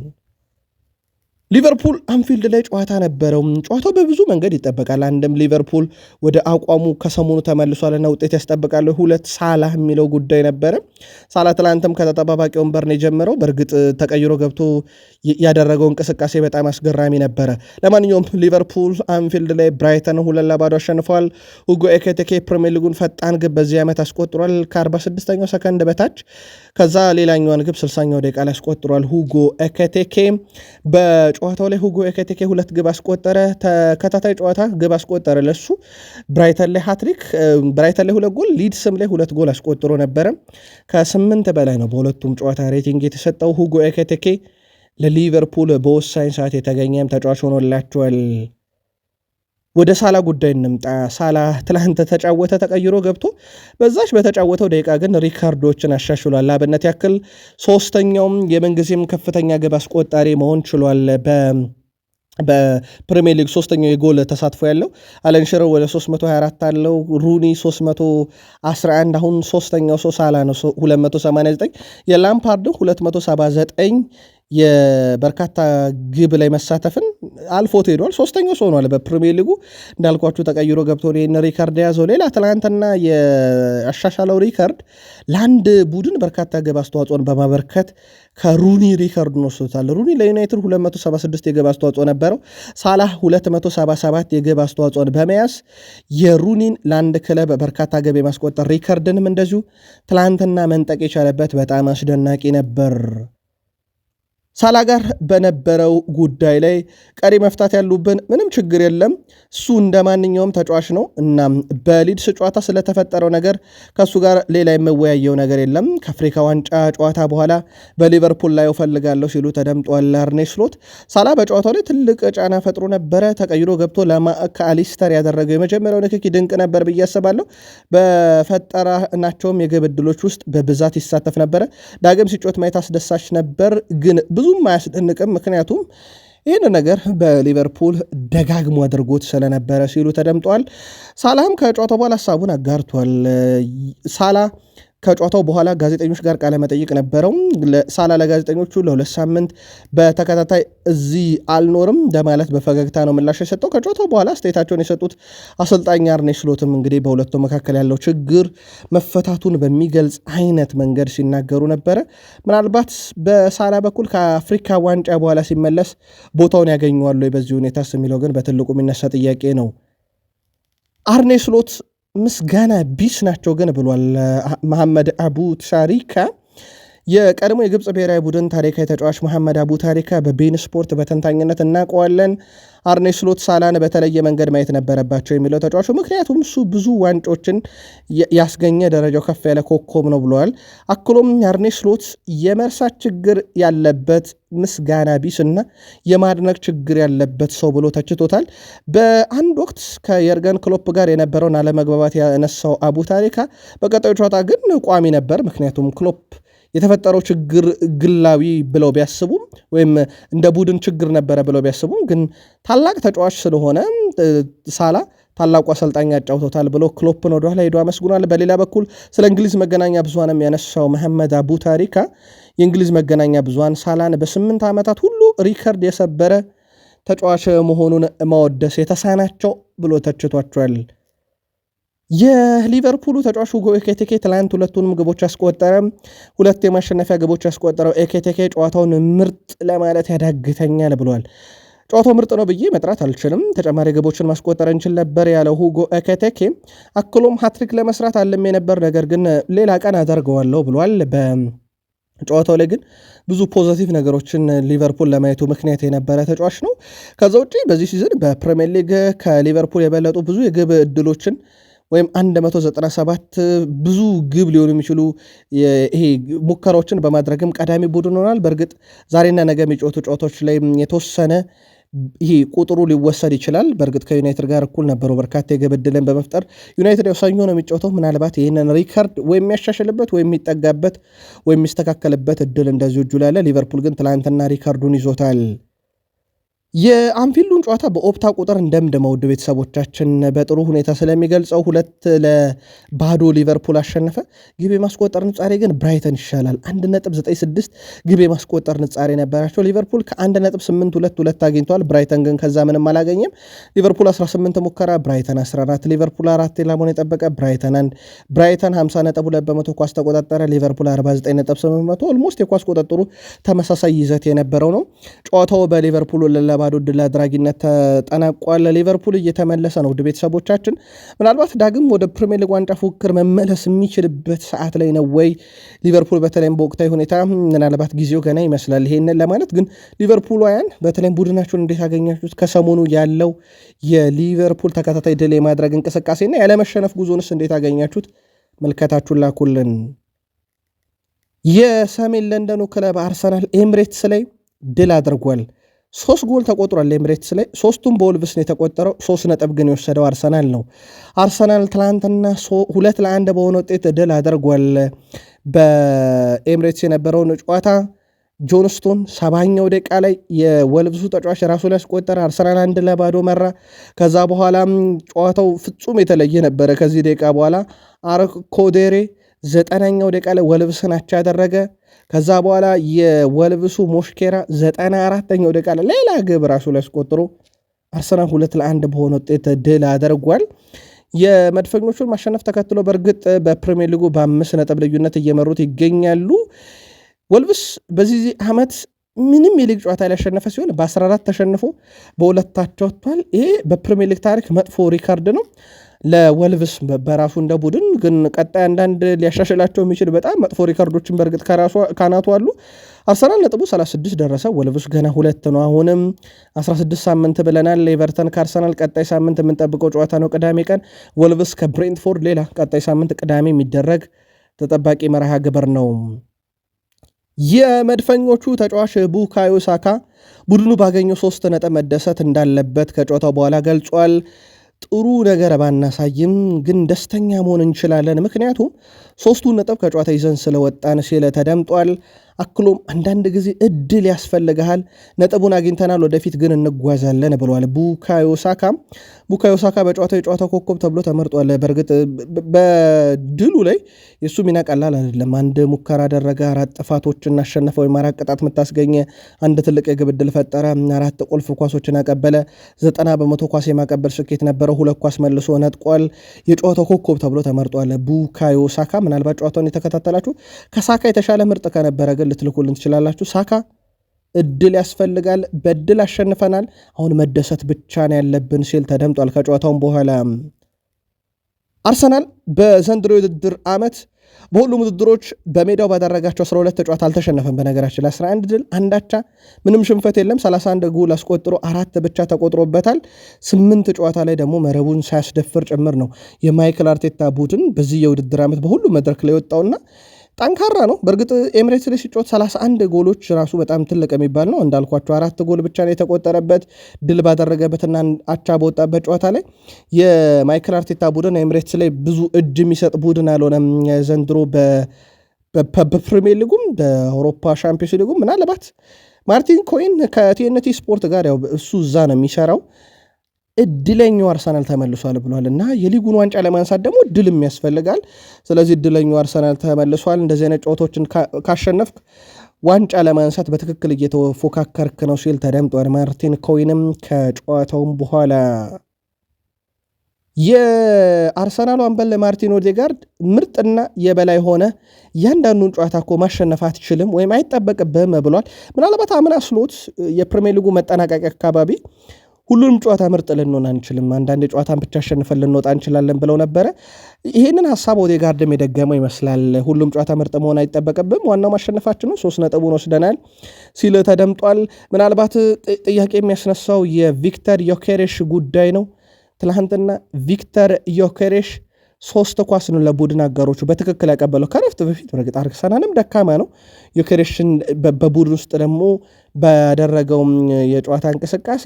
ሊቨርፑል አንፊልድ ላይ ጨዋታ ነበረው። ጨዋታው በብዙ መንገድ ይጠበቃል። አንድም ሊቨርፑል ወደ አቋሙ ከሰሞኑ ተመልሷልና ውጤት ያስጠብቃል። 2 ሳላህ የሚለው ጉዳይ ነበረ። ሳላህ ትላንትም ከተጠባባቂ ወንበር ነው የጀመረው። በእርግጥ ተቀይሮ ገብቶ ያደረገው እንቅስቃሴ በጣም አስገራሚ ነበረ። ለማንኛውም ሊቨርፑል አንፊልድ ላይ ብራይተን 2-0 አሸንፏል። ሁጎ ኤኬቴኬ ፕሪሚየር ሊጉን ፈጣን ግብ በዚህ ዓመት አስቆጥሯል ከ46ኛው ሰከንድ በታች። ከዛ ሌላኛዋን ግብ 60ኛው ደቂቃ ላይ አስቆጥሯል ሁጎ ኤኬቴኬ። ጨዋታው ላይ ሁጎ ኤኬቴኬ 2 ግብ አስቆጠረ። ተከታታይ ጨዋታ ግብ አስቆጠረ ለሱ። ብራይተን ላይ ሃትሪክ፣ ብራይተን ላይ 2 ጎል፣ ሊድስም ላይ 2 ጎል አስቆጥሮ ነበረ። ከ8 በላይ ነው በሁለቱም ጨዋታ ሬቲንግ የተሰጠው። ሁጎ ኤኬቴኬ ለሊቨርፑል በወሳኝ ሰዓት የተገኘም ተጫዋች ሆኖላቸዋል። ወደ ሳላ ጉዳይ እንምጣ። ሳላ ትላንት ተጫወተ ተቀይሮ ገብቶ በዛች በተጫወተው ደቂቃ ግን ሪካርዶችን አሻሽሏል። ለአብነት ያክል 3ኛውም የምንጊዜም ከፍተኛ ግብ አስቆጣሪ መሆን ችሏል። በፕሪሚየር ሊግ 3ኛው የጎል ተሳትፎ ያለው አለን ሽረር ወደ 324 አለው። ሩኒ 311። አሁን 3ኛው ሰው ሳላ ነው 289። የላምፓርድ 279 የበርካታ ግብ ላይ መሳተፍን አልፎት ሄዷል። 3ኛው ሰው ሆኗል በፕሪሚየር ሊጉ። እንዳልኳችሁ ተቀይሮ ገብቶ ይህን ሪካርድ የያዘው። ሌላ ትናንትና የአሻሻለው ሪካርድ ለአንድ ቡድን በርካታ ግብ አስተዋጽኦን በማበርከት ከሩኒ ሪካርድ ወስዶታል። ሩኒ ለዩናይትድ 276 የግብ አስተዋጽኦ ነበረው። ሳላህ 277 የግብ አስተዋጽኦን በመያዝ የሩኒን ለአንድ ክለብ በርካታ ግብ የማስቆጠር ሪካርድንም እንደዚሁ ትላንትና መንጠቅ የቻለበት በጣም አስደናቂ ነበር። ሳላ ጋር በነበረው ጉዳይ ላይ ቀሪ መፍታት ያሉብን ምንም ችግር የለም። እሱ እንደ ማንኛውም ተጫዋች ነው እና በሊድስ ጨዋታ ስለተፈጠረው ነገር ከእሱ ጋር ሌላ የመወያየው ነገር የለም። ከአፍሪካ ዋንጫ ጨዋታ በኋላ በሊቨርፑል ላይ እፈልጋለሁ ሲሉ ተደምጧል አርኔ ስሎት። ሳላ በጨዋታው ላይ ትልቅ ጫና ፈጥሮ ነበረ። ተቀይሮ ገብቶ ለማዕከሊስተር ያደረገው የመጀመሪያው ንክኪ ድንቅ ነበር ብዬ አስባለሁ። በፈጠራናቸውም የግብ ዕድሎች ውስጥ በብዛት ይሳተፍ ነበረ። ዳግም ሲጮት ማየት አስደሳች ነበር ግን ብዙም አያስደንቅም። ምክንያቱም ይህን ነገር በሊቨርፑል ደጋግሞ አድርጎት ስለነበረ ሲሉ ተደምጠዋል። ሳላህም ከጨዋታው በኋላ ሀሳቡን አጋርቷል። ሳላ ከጨዋታው በኋላ ጋዜጠኞች ጋር ቃለ መጠይቅ ነበረው። ሳላ ለጋዜጠኞቹ ለ2 ሳምንት በተከታታይ እዚህ አልኖርም በማለት በፈገግታ ነው ምላሽ የሰጠው። ከጨዋታው በኋላ አስተያየታቸውን የሰጡት አሰልጣኝ አርኔ ስሎትም እንግዲህ በሁለቱ መካከል ያለው ችግር መፈታቱን በሚገልጽ አይነት መንገድ ሲናገሩ ነበረ። ምናልባት በሳላ በኩል ከአፍሪካ ዋንጫ በኋላ ሲመለስ ቦታውን ያገኘዋሉ በዚህ ሁኔታስ የሚለው ግን በትልቁ የሚነሳ ጥያቄ ነው። አርኔ ስሎት ምስጋና ቢስ ናቸው ግን ብሏል። መሐመድ አቡ ታሪካ የቀድሞ የግብፅ ብሔራዊ ቡድን ታሪካዊ ተጫዋች መሐመድ አቡ ታሪካ በቤን ስፖርት በተንታኝነት እናውቀዋለን። አርኔ ስሎት ሳላን በተለየ መንገድ ማየት ነበረባቸው የሚለው ተጫዋቹ፣ ምክንያቱም እሱ ብዙ ዋንጮችን ያስገኘ ደረጃው ከፍ ያለ ኮከብ ነው ብለዋል። አክሎም አርኔ ስሎት የመርሳት ችግር ያለበት ምስጋና ቢስ እና የማድነቅ ችግር ያለበት ሰው ብሎ ተችቶታል። በአንድ ወቅት ከየርገን ክሎፕ ጋር የነበረውን አለመግባባት ያነሳው አቡ ታሪካ በቀጣዩ ጨዋታ ግን ቋሚ ነበር። ምክንያቱም ክሎፕ የተፈጠረው ችግር ግላዊ ብለው ቢያስቡም ወይም እንደ ቡድን ችግር ነበረ ብለው ቢያስቡም ግን ታላቅ ተጫዋች ስለሆነ ሳላ ታላቁ አሰልጣኝ ያጫውቶታል ብሎ ክሎፕን ወደኋላ ሄዶ አመስግኗል። በሌላ በኩል ስለ እንግሊዝ መገናኛ ብዙሃንም ያነሳው መሐመድ አቡ ታሪካ የእንግሊዝ መገናኛ ብዙሃን ሳላን በ8 ዓመታት ሁሉ ሪከርድ የሰበረ ተጫዋች መሆኑን ማወደስ የተሳናቸው ብሎ ተችቷቸዋል። የሊቨርፑሉ ተጫዋች ሁጎ ኤኪቲኬ ትላንት ሁለቱንም ግቦች ያስቆጠረ፣ ሁለት የማሸነፊያ ግቦች ያስቆጠረው ኤኪቲኬ ጨዋታውን ምርጥ ለማለት ያዳግተኛል ብሏል። ጨዋታው ምርጥ ነው ብዬ መጥራት አልችልም፣ ተጨማሪ ግቦችን ማስቆጠር እንችል ነበር ያለው ሁጎ ኤኪቲኬ አክሎም ሃትሪክ ለመስራት አለም የነበር ነገር ግን ሌላ ቀን አደርገዋለሁ ብሏል። ጨዋታው ላይ ግን ብዙ ፖዘቲቭ ነገሮችን ሊቨርፑል ለማየቱ ምክንያት የነበረ ተጫዋች ነው። ከዛ ውጪ በዚህ ሲዝን በፕሪሚየር ሊግ ከሊቨርፑል የበለጡ ብዙ የግብ እድሎችን ወይም 197 ብዙ ግብ ሊሆኑ የሚችሉ ይሄ ሙከራዎችን በማድረግም ቀዳሚ ቡድን ሆኗል። በእርግጥ ዛሬና ነገ የሚጫወቱ ጨዋታዎች ላይ የተወሰነ ይሄ ቁጥሩ ሊወሰድ ይችላል። በእርግጥ ከዩናይትድ ጋር እኩል ነበሩ በርካታ የግብ ዕድልን በመፍጠር ዩናይትድ ያው ሰኞ ነው የሚጫወተው። ምናልባት ይህንን ሪከርድ ወይም የሚያሻሽልበት ወይም የሚጠጋበት ወይም የሚስተካከልበት እድል እንደዚሁ እጁ ላይ አለ። ሊቨርፑል ግን ትላንትና ሪከርዱን ይዞታል። የአንፊልዱን ጨዋታ በኦፕታ ቁጥር እንደምድመው ውድ ቤተሰቦቻችን በጥሩ ሁኔታ ስለሚገልጸው 2-0 ሊቨርፑል አሸነፈ። ግብ የማስቆጠር ንጻሬ ግን ብራይተን ይሻላል። 1.96 ግብ የማስቆጠር ንጻሬ ነበራቸው። ሊቨርፑል ከ1.822 አግኝተዋል። ብራይተን ግን ከዛ ምንም አላገኘም። ሊቨርፑል 18 ሙከራ፣ ብራይተን 14። ሊቨርፑል 4 ኢላማውን የጠበቀ፣ ብራይተን 1። ብራይተን 50.2 በመቶ ኳስ ተቆጣጠረ፣ ሊቨርፑል 49.8። ኦልሞስት የኳስ ቁጥጥሩ ተመሳሳይ ይዘት የነበረው ነው። ጨዋታው በሊቨርፑል ባዶ ድል አድራጊነት ተጠናቋል። ሊቨርፑል እየተመለሰ ነው። ውድ ቤተሰቦቻችን ምናልባት ዳግም ወደ ፕሪሚየር ሊግ ዋንጫ ፉክክር መመለስ የሚችልበት ሰዓት ላይ ነው ወይ? ሊቨርፑል በተለይም በወቅታዊ ሁኔታ ምናልባት ጊዜው ገና ይመስላል ይሄንን ለማለት። ግን ሊቨርፑልውያን በተለይም ቡድናቸውን እንዴት ያገኛችሁት? ከሰሞኑ ያለው የሊቨርፑል ተከታታይ ድል የማድረግ እንቅስቃሴና ያለመሸነፍ ጉዞንስ እንዴት አገኛችሁት? መልከታችሁን ላኩልን። የሰሜን ለንደኑ ክለብ አርሰናል ኤምሬትስ ላይ ድል አድርጓል። 3 ጎል ተቆጥሯል ኤምሬትስ ላይ። 3ቱም በወልቭስ ነው የተቆጠረው። 3 ነጥብ ግን የወሰደው አርሰናል ነው። አርሰናል ትላንትና 2-1 በሆነ ውጤት ድል አድርጓል። በኤምሬትስ የነበረውን ጨዋታ ጆንስቶን 70ኛው ደቂቃ ላይ የወልቭሱ ተጫዋች ራሱ ላይ ያስቆጠረ፣ አርሰናል 1-0 መራ። ከዛ በኋላ ጨዋታው ፍጹም የተለየ ነበረ። ከዚህ ደቂቃ በኋላ አርኮዴሬ 90ኛው ደቂቃ ላይ ወልቭስን አቻ ያደረገ። ከዛ በኋላ የወልቭሱ ሞሽኬራ 94ኛው ደቂቃ ላይ ሌላ ግብ ራሱ ላይ አስቆጥሮ አርሰናል 2-1 በሆነ ውጤት ድል አድርጓል። የመድፈኞቹን ማሸነፍ ተከትሎ በእርግጥ በፕሪሚየር ሊጉ በ5 ነጥብ ልዩነት እየመሩት ይገኛሉ። ወልቭስ በዚህ ዓመት ምንም የሊግ ጨዋታ ላይ ያሸነፈ ሲሆን በ14 ተሸንፎ በሁለታቸው ወጥቷል። ይሄ በፕሪሚየር ሊግ ታሪክ መጥፎ ሪካርድ ነው ለወልቭስ በራሱ እንደ ቡድን። ግን ቀጣይ አንዳንድ ሊያሻሽላቸው የሚችል በጣም መጥፎ ሪካርዶችን በእርግጥ ካናቱ አሉ። አርሰናል ነጥቡ 36 ደረሰ። ወልቭስ ገና 2 ነው። አሁንም 16 ሳምንት ብለናል። ኤቨርተን ከአርሰናል ቀጣይ ሳምንት የምንጠብቀው ጨዋታ ነው ቅዳሜ ቀን። ወልቭስ ከብሬንትፎርድ ሌላ ቀጣይ ሳምንት ቅዳሜ የሚደረግ ተጠባቂ መርሃ ግብር ነው። የመድፈኞቹ ተጫዋች ቡካዮ ሳካ ቡድኑ ባገኘው 3 ነጥብ መደሰት እንዳለበት ከጨዋታው በኋላ ገልጿል። ጥሩ ነገር ባናሳይም ግን ደስተኛ መሆን እንችላለን፣ ምክንያቱም 3 ነጥብ ከጨዋታ ይዘን ስለወጣን ሲል ተደምጧል። አክሎም አንዳንድ ጊዜ እድል ያስፈልግሃል፣ ነጥቡን አግኝተናል፣ ወደፊት ግን እንጓዛለን ብለዋል። ቡካዮ ሳካ በጨዋታው የጨዋታው ኮከብ ተብሎ ተመርጧል። በእርግጥ በድሉ ላይ የእሱ ሚና ቀላል አይደለም። 1 ሙከራ አደረገ፣ 4 ጥፋቶችን አሸነፈ ወይም 4 ቅጣት የምታስገኘ አንድ ትልቅ የግብ ዕድል ፈጠረ፣ 4 ቁልፍ ኳሶችን አቀበለ፣ 90 በመቶ ኳስ የማቀበል ስኬት ነበረው፣ 2 ኳስ መልሶ ነጥቋል። የጨዋታው ኮከብ ተብሎ ተመርጧል ቡካዮ ሳካ። ምናልባት ጨዋታውን የተከታተላችሁ ከሳካ የተሻለ ምርጥ ከነበረ ግን ልትልኩልን ትችላላችሁ። ሳካ እድል ያስፈልጋል፣ በእድል አሸንፈናል፣ አሁን መደሰት ብቻ ነው ያለብን ሲል ተደምጧል። ከጨዋታውን በኋላ አርሰናል በዘንድሮ የውድድር ዓመት በሁሉም ውድድሮች በሜዳው ባደረጋቸው 12 ጨዋታ አልተሸነፈም። በነገራችን ላይ 11 ድል፣ 1 አቻ፣ ምንም ሽንፈት የለም። 31 ጎል አስቆጥሮ 4 ብቻ ተቆጥሮበታል። 8 ጨዋታ ላይ ደግሞ መረቡን ሳያስደፍር ጭምር ነው የማይክል አርቴታ ቡድን በዚህ የውድድር ዓመት በሁሉ መድረክ ላይ ወጣውና ጠንካራ ነው። በእርግጥ ኤምሬትስ ላይ ሲጫወት 31 ጎሎች ራሱ በጣም ትልቅ የሚባል ነው። እንዳልኳቸው 4 ጎል ብቻ ነው የተቆጠረበት ድል ባደረገበትና አቻ በወጣበት ጨዋታ ላይ። የማይክል አርቴታ ቡድን ኤምሬትስ ላይ ብዙ እጅ የሚሰጥ ቡድን አልሆነም ዘንድሮ። በፕሪሚየር ሊጉም በአውሮፓ ሻምፒዮንስ ሊጉም ምናልባት ማርቲን ኮይን ከቲኤንቲ ስፖርት ጋር ያው እሱ እዛ ነው የሚሰራው እድለኛው አርሰናል ተመልሷል ብሏል እና የሊጉን ዋንጫ ለማንሳት ደግሞ ድልም ያስፈልጋል። ስለዚህ እድለኛው አርሰናል ተመልሷል። እንደዚህ አይነት ጨዋታዎችን ካሸነፍክ ዋንጫ ለማንሳት በትክክል እየተፎካከርክ ነው ሲል ተደምጧል። ማርቲን ኮይንም ከጨዋታውም በኋላ የአርሰናሉ አምበል ማርቲን ኦዴጋርድ ምርጥና የበላይ ሆነ እያንዳንዱን ጨዋታ እኮ ማሸነፍ አትችልም ወይም አይጠበቅብህም ብሏል። ምናልባት አምና ስሎት የፕሪሚየር ሊጉ መጠናቀቂያ አካባቢ ሁሉንም ጨዋታ ምርጥ ልንሆን አንችልም፣ አንዳንድ ጨዋታን ብቻ አሸንፈን ልንወጣ እንችላለን ብለው ነበረ። ይህንን ሀሳብ ኦዴጋርድም የደገመው ይመስላል። ሁሉም ጨዋታ ምርጥ መሆን አይጠበቅብም፣ ዋናው ማሸነፋችን ነው፣ 3 ነጥቡን ወስደናል ሲል ተደምጧል። ምናልባት ጥያቄ የሚያስነሳው የቪክተር ዮኬሬሽ ጉዳይ ነው። ትላንትና ቪክተር ዮኬሬሽ 3 ኳስ ነው ለቡድን አጋሮቹ በትክክል ያቀበለው ከረፍት በፊት። በርግጥ አርሰናልም ደካማ ነው። ዮኬሬሽን በቡድን ውስጥ ደግሞ ባደረገው የጨዋታ እንቅስቃሴ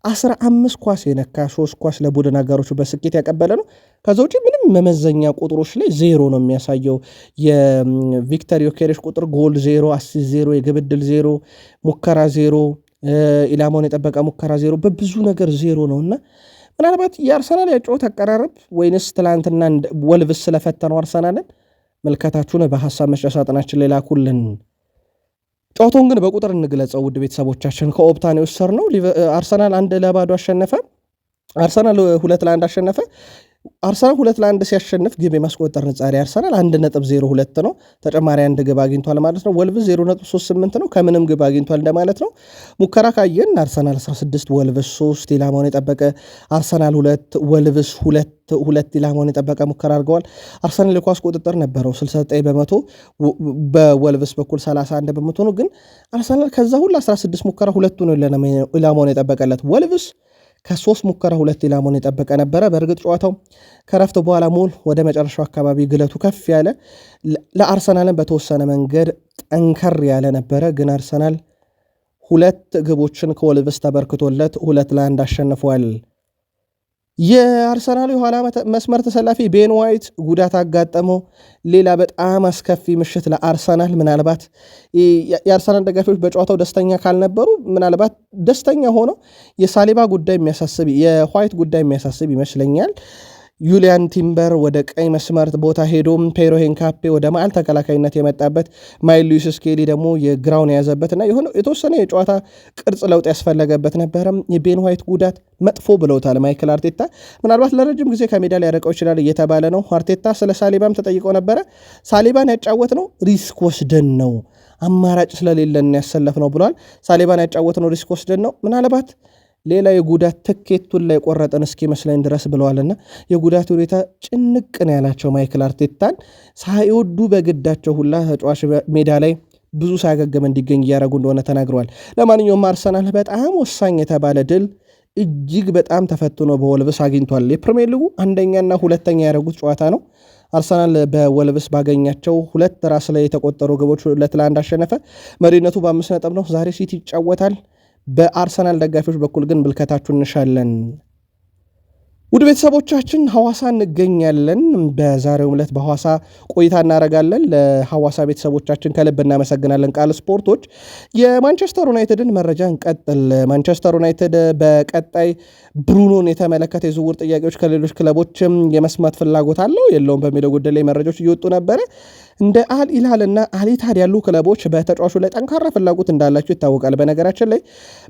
15 ኳስ የነካ 3 ኳስ ለቡድን አጋሮቹ በስኬት ያቀበለ ነው። ከዛ ውጭ ምንም መመዘኛ ቁጥሮች ላይ ዜሮ ነው የሚያሳየው። የቪክተር ዮኬሬሽ ቁጥር ጎል 0፣ አሲስት 0፣ የግብ ዕድል 0፣ ሙከራ 0፣ ኢላማውን የጠበቀ ሙከራ 0፣ በብዙ ነገር 0 ነው እና ምናልባት የአርሰናል የጨዋታ አቀራረብ ወይንስ ትላንትና ወልቭስ ስለፈተነው አርሰናልን መልከታችሁን በሐሳብ መስጫ ሳጥናችን ላይ ላኩልን። ጨዋታውን ግን በቁጥር እንግለጸው ውድ ቤተሰቦቻችን። ከኦፕታን የወሰድነው አርሰናል 1-0 አሸነፈ። አርሰናል 2-1 አሸነፈ። አርሰናል 2-1 ሲያሸንፍ ግብ የማስቆጠር ንጻሪ አርሰናል 1.02 ነው። ተጨማሪ 1 ግብ አግኝቷል ማለት ነው። ወልቭስ 0.38 ነው። ከምንም ግብ አግኝቷል እንደማለት ነው። ሙከራ ካየን አርሰናል 16፣ ወልቭስ 3፣ ኢላማውን የጠበቀ አርሰናል 2፣ ወልቭስ 2 ኢላማውን የጠበቀ ሙከራ አድርገዋል። አርሰናል የኳስ ቁጥጥር ነበረው 69%፣ በወልቭስ በኩል 31% ነው። ግን አርሰናል ከዛ ሁሉ 16 ሙከራ 2 ነው ኢላማውን የጠበቀለት። ወልቭስ ከ3 ሙከራ 2 ኢላማውን የጠበቀ ነበረ። በእርግጥ ጨዋታው ከረፍት በኋላ መሆን ወደ መጨረሻው አካባቢ ግለቱ ከፍ ያለ ለአርሰናልን በተወሰነ መንገድ ጠንከር ያለ ነበረ። ግን አርሰናል 2 ግቦችን ከወልቭስ ተበርክቶለት 2-1 አሸንፏል። የአርሰናል የኋላ መስመር ተሰላፊ ቤን ዋይት ጉዳት አጋጠመው። ሌላ በጣም አስከፊ ምሽት ለአርሰናል። ምናልባት የአርሰናል ደጋፊዎች በጨዋታው ደስተኛ ካልነበሩ ምናልባት ደስተኛ ሆነው የሳሊባ ጉዳይ የሚያሳስብ የዋይት ጉዳይ የሚያሳስብ ይመስለኛል። ዩሊያን ቲምበር ወደ ቀኝ መስመር ቦታ ሄዶ ፔሮ ሄንካፔ ወደ መሃል ተከላካይነት የመጣበት ማይል ሉዊስ ስኬሊ ደግሞ የግራውን የያዘበትና የተወሰነ የጨዋታ ቅርጽ ለውጥ ያስፈለገበት ነበረ። የቤን ዋይት ጉዳት መጥፎ ብለውታል ማይክል አርቴታ። ምናልባት ለረጅም ጊዜ ከሜዳ ሊያረቀው ይችላል እየተባለ ነው። አርቴታ ስለ ሳሊባም ተጠይቀው ነበረ። ሳሊባን ያጫወት ነው ሪስክ ወስደን ነው፣ አማራጭ ስለሌለን ያሰለፍ ነው ብለዋል። ሳሊባን ያጫወት ነው ሪስክ ወስደን ነው፣ ምናልባት ሌላ የጉዳት ትኬቱን ላይ ቆረጠን እስኪመስለኝ ድረስ ብለዋልና የጉዳት ሁኔታ ጭንቅ ነው ያላቸው ማይክል አርቴታን ሳይወዱ በግዳቸው ሁላ ተጫዋች ሜዳ ላይ ብዙ ሳያገገም እንዲገኝ እያደረጉ እንደሆነ ተናግረዋል። ለማንኛውም አርሰናል በጣም ወሳኝ የተባለ ድል እጅግ በጣም ተፈትኖ በወልቭስ አግኝቷል። የፕሪሚየር ሊጉ አንደኛና ሁለተኛ ያደረጉት ጨዋታ ነው። አርሰናል በወልቭስ ባገኛቸው 2 ራስ ላይ የተቆጠሩ ግቦች 2-1 አሸነፈ። መሪነቱ በ5 ነጥብ ነው። ዛሬ ሲቲ ይጫወታል። በአርሰናል ደጋፊዎች በኩል ግን ምልከታችሁ እንሻለን። ውድ ቤተሰቦቻችን ሐዋሳ እንገኛለን። በዛሬው ዕለት በሐዋሳ ቆይታ እናደርጋለን። ለሐዋሳ ቤተሰቦቻችን ከልብ እናመሰግናለን። ቃል ስፖርቶች የማንቸስተር ዩናይትድን መረጃ እንቀጥል። ማንቸስተር ዩናይትድ በቀጣይ ብሩኖን የተመለከተ የዝውውር ጥያቄዎች ከሌሎች ክለቦችም የመስማት ፍላጎት አለው የለውም በሚለው ጉዳይ ላይ መረጃዎች እየወጡ ነበረ። እንደ አል ኢልሃል እና አሊታድ ያሉ ክለቦች በተጫዋቹ ላይ ጠንካራ ፍላጎት እንዳላቸው ይታወቃል። በነገራችን ላይ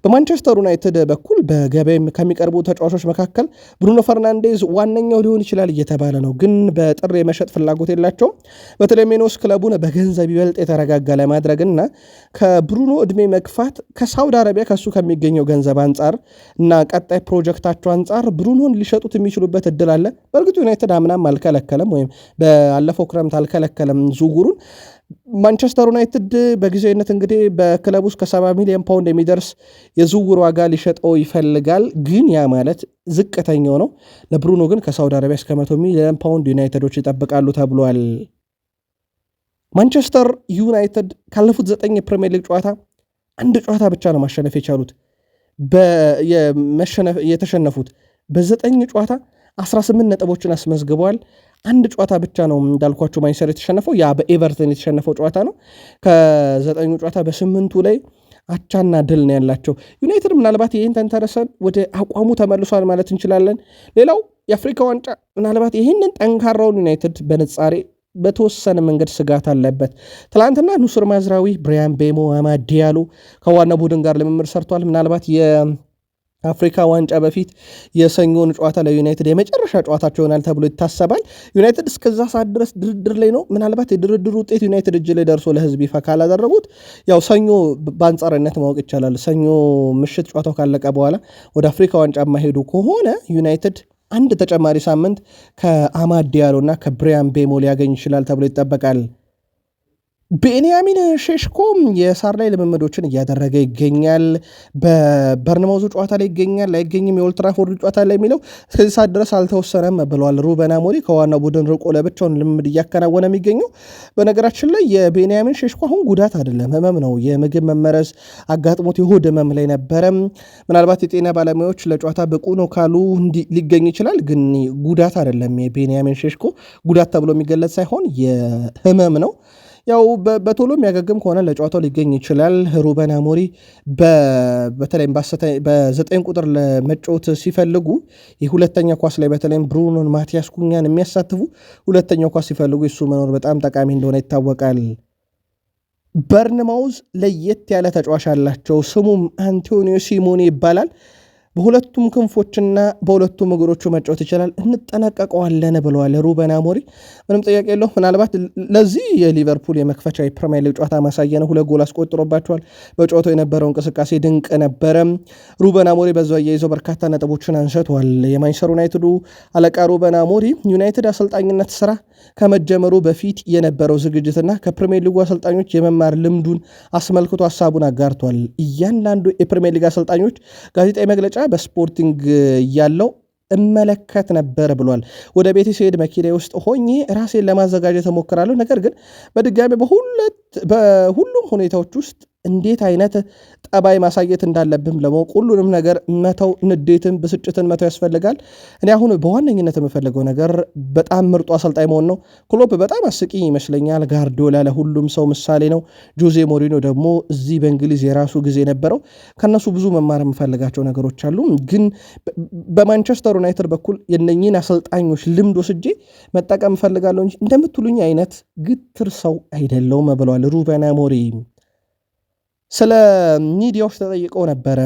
በማንቸስተር ዩናይትድ በኩል በገበያ ከሚቀርቡ ተጫዋቾች መካከል ብሩኖ ፈርናንዴዝ ዋነኛው ሊሆን ይችላል እየተባለ ነው። ግን በጥር የመሸጥ ፍላጎት የላቸውም። በተለይ ሜኖስ ክለቡን በገንዘብ ይበልጥ የተረጋጋ ለማድረግና ከብሩኖ ዕድሜ መግፋት ከሳውዲ አረቢያ ከሱ ከሚገኘው ገንዘብ አንጻር እና ቀጣይ ፕሮጀክታቸው አንጻር ብሩኖን ሊሸጡት የሚችሉበት እድል አለ። በእርግጥ ዩናይትድ አምናም አልከለከለም ወይም በአለፈው ክረምት አልከለከለም ዝውውሩን። ማንቸስተር ዩናይትድ በጊዜያዊነት እንግዲህ በክለብ ውስጥ ከ70 ሚሊዮን ፓውንድ የሚደርስ የዝውውር ዋጋ ሊሸጠው ይፈልጋል። ግን ያ ማለት ዝቅተኛው ነው። ለብሩኖ ግን ከሳውዲ አረቢያ እስከ 100 ሚሊዮን ፓውንድ ዩናይትዶች ይጠብቃሉ ተብሏል። ማንቸስተር ዩናይትድ ካለፉት 9 የፕሪሚየር ሊግ ጨዋታ አንድ ጨዋታ ብቻ ነው ማሸነፍ የቻሉት። የተሸነፉት በ9 ጨዋታ 18 ነጥቦችን አስመዝግበዋል። አንድ ጨዋታ ብቻ ነው እንዳልኳቸው ማንቸስተር የተሸነፈው፣ ያ በኤቨርተን የተሸነፈው ጨዋታ ነው። ከ9 ጨዋታ በ8ቱ ላይ አቻና ድል ነው ያላቸው። ዩናይትድ ምናልባት ይህን ተንተረሰን ወደ አቋሙ ተመልሷል ማለት እንችላለን። ሌላው የአፍሪካ ዋንጫ ምናልባት ይህንን ጠንካራውን ዩናይትድ በንጻሬ በተወሰነ መንገድ ስጋት አለበት። ትላንትና ኑስር ማዝራዊ፣ ብሪያን ቤሞ፣ አማድ ዲያሎ ከዋና ቡድን ጋር ልምምድ ሰርቷል። ምናልባት አፍሪካ ዋንጫ በፊት የሰኞን ጨዋታ ለዩናይትድ የመጨረሻ ጨዋታቸው ይሆናል ተብሎ ይታሰባል። ዩናይትድ እስከዛ ሰዓት ድረስ ድርድር ላይ ነው። ምናልባት የድርድሩ ውጤት ዩናይትድ እጅ ላይ ደርሶ ለህዝብ ይፋ ካላደረጉት ያው ሰኞ በአንጻራዊነት ማወቅ ይቻላል። ሰኞ ምሽት ጨዋታው ካለቀ በኋላ ወደ አፍሪካ ዋንጫ የማይሄዱ ከሆነ ዩናይትድ አንድ ተጨማሪ ሳምንት ከአማድ ዲያሎ እና ከብሪያን ቤሞ ሊያገኝ ይችላል ተብሎ ይጠበቃል። ቤንያሚን ሼሽኮ የሳር ላይ ልምምዶችን እያደረገ ይገኛል። በበርንማውዙ ጨዋታ ላይ ይገኛል አይገኝም፣ የኦልትራፎርድ ጨዋታ ላይ የሚለው እስከዚህ ሰዓት ድረስ አልተወሰነም ብለዋል ሩበን አሞሪም። ከዋናው ቡድን ርቆ ለብቻውን ልምምድ እያከናወነ የሚገኘው። በነገራችን ላይ የቤንያሚን ሼሽኮ አሁን ጉዳት አይደለም፣ ህመም ነው። የምግብ መመረዝ አጋጥሞት የሆድ ህመም ላይ ነበረ። ምናልባት የጤና ባለሙያዎች ለጨዋታ ብቁ ነው ካሉ ሊገኝ ይችላል፣ ግን ጉዳት አይደለም። የቤንያሚን ሼሽኮ ጉዳት ተብሎ የሚገለጽ ሳይሆን የህመም ነው። ያው በቶሎ የሚያገግም ከሆነ ለጨዋታው ሊገኝ ይችላል። ሩበን አሞሪም በተለይም በ9 ቁጥር ለመጫወት ሲፈልጉ የሁለተኛ ኳስ ላይ በተለይም ብሩኖን ማቲያስ ኩኛን የሚያሳትፉ ሁለተኛው ኳስ ሲፈልጉ እሱ መኖር በጣም ጠቃሚ እንደሆነ ይታወቃል። በርንማውዝ ለየት ያለ ተጫዋች አላቸው። ስሙም አንቶኒዮ ሲሞኔ ይባላል። በሁለቱም ክንፎችና በሁለቱም እግሮቹ መጫወት ይችላል፣ እንጠነቀቀዋለን ብለዋል ሩበን አሞሪም። ምንም ጥያቄ የለው። ምናልባት ለዚህ የሊቨርፑል የመክፈቻ የፕሪሚየር ሊግ ጨዋታ ማሳያ ነው። 2 ጎል አስቆጥሮባቸዋል። በጨዋታው የነበረው እንቅስቃሴ ድንቅ ነበረ። ሩበን አሞሪም በዛው አያይዘው በርካታ ነጥቦችን አንስቷል። የማንቸስተር ዩናይትዱ አለቃ ሩበን አሞሪም ዩናይትድ አሰልጣኝነት ስራ ከመጀመሩ በፊት የነበረው ዝግጅትና ከፕሪሚየር ሊጉ አሰልጣኞች የመማር ልምዱን አስመልክቶ ሀሳቡን አጋርቷል። እያንዳንዱ የፕሪሚየር ሊግ አሰልጣኞች ጋዜጣዊ መግለጫ በስፖርቲንግ ያለው እመለከት ነበር ብሏል። ወደ ቤቴ ሲሄድ መኪና ውስጥ ሆኜ ራሴን ለማዘጋጀት እሞክራለሁ፣ ነገር ግን በድጋሚ በሁሉም ሁኔታዎች ውስጥ እንዴት አይነት ጠባይ ማሳየት እንዳለብም ለማወቅ ሁሉንም ነገር መተው፣ ንዴትን፣ ብስጭትን መተው ያስፈልጋል። እኔ አሁን በዋነኝነት የምፈልገው ነገር በጣም ምርጡ አሰልጣኝ መሆን ነው። ክሎፕ በጣም አስቂኝ ይመስለኛል። ጋርዲዮላ ለሁሉም ሰው ምሳሌ ነው። ጆዜ ሞሪኖ ደግሞ እዚህ በእንግሊዝ የራሱ ጊዜ ነበረው። ከነሱ ብዙ መማር የምፈልጋቸው ነገሮች አሉ። ግን በማንቸስተር ዩናይትድ በኩል የነኝን አሰልጣኞች ልምድ ወስጄ መጠቀም እፈልጋለሁ እንጂ እንደምትሉኝ አይነት ግትር ሰው አይደለውም ብለዋል ሩበን አሞሪም። ስለ ሚዲያዎች ተጠይቀው ነበረ።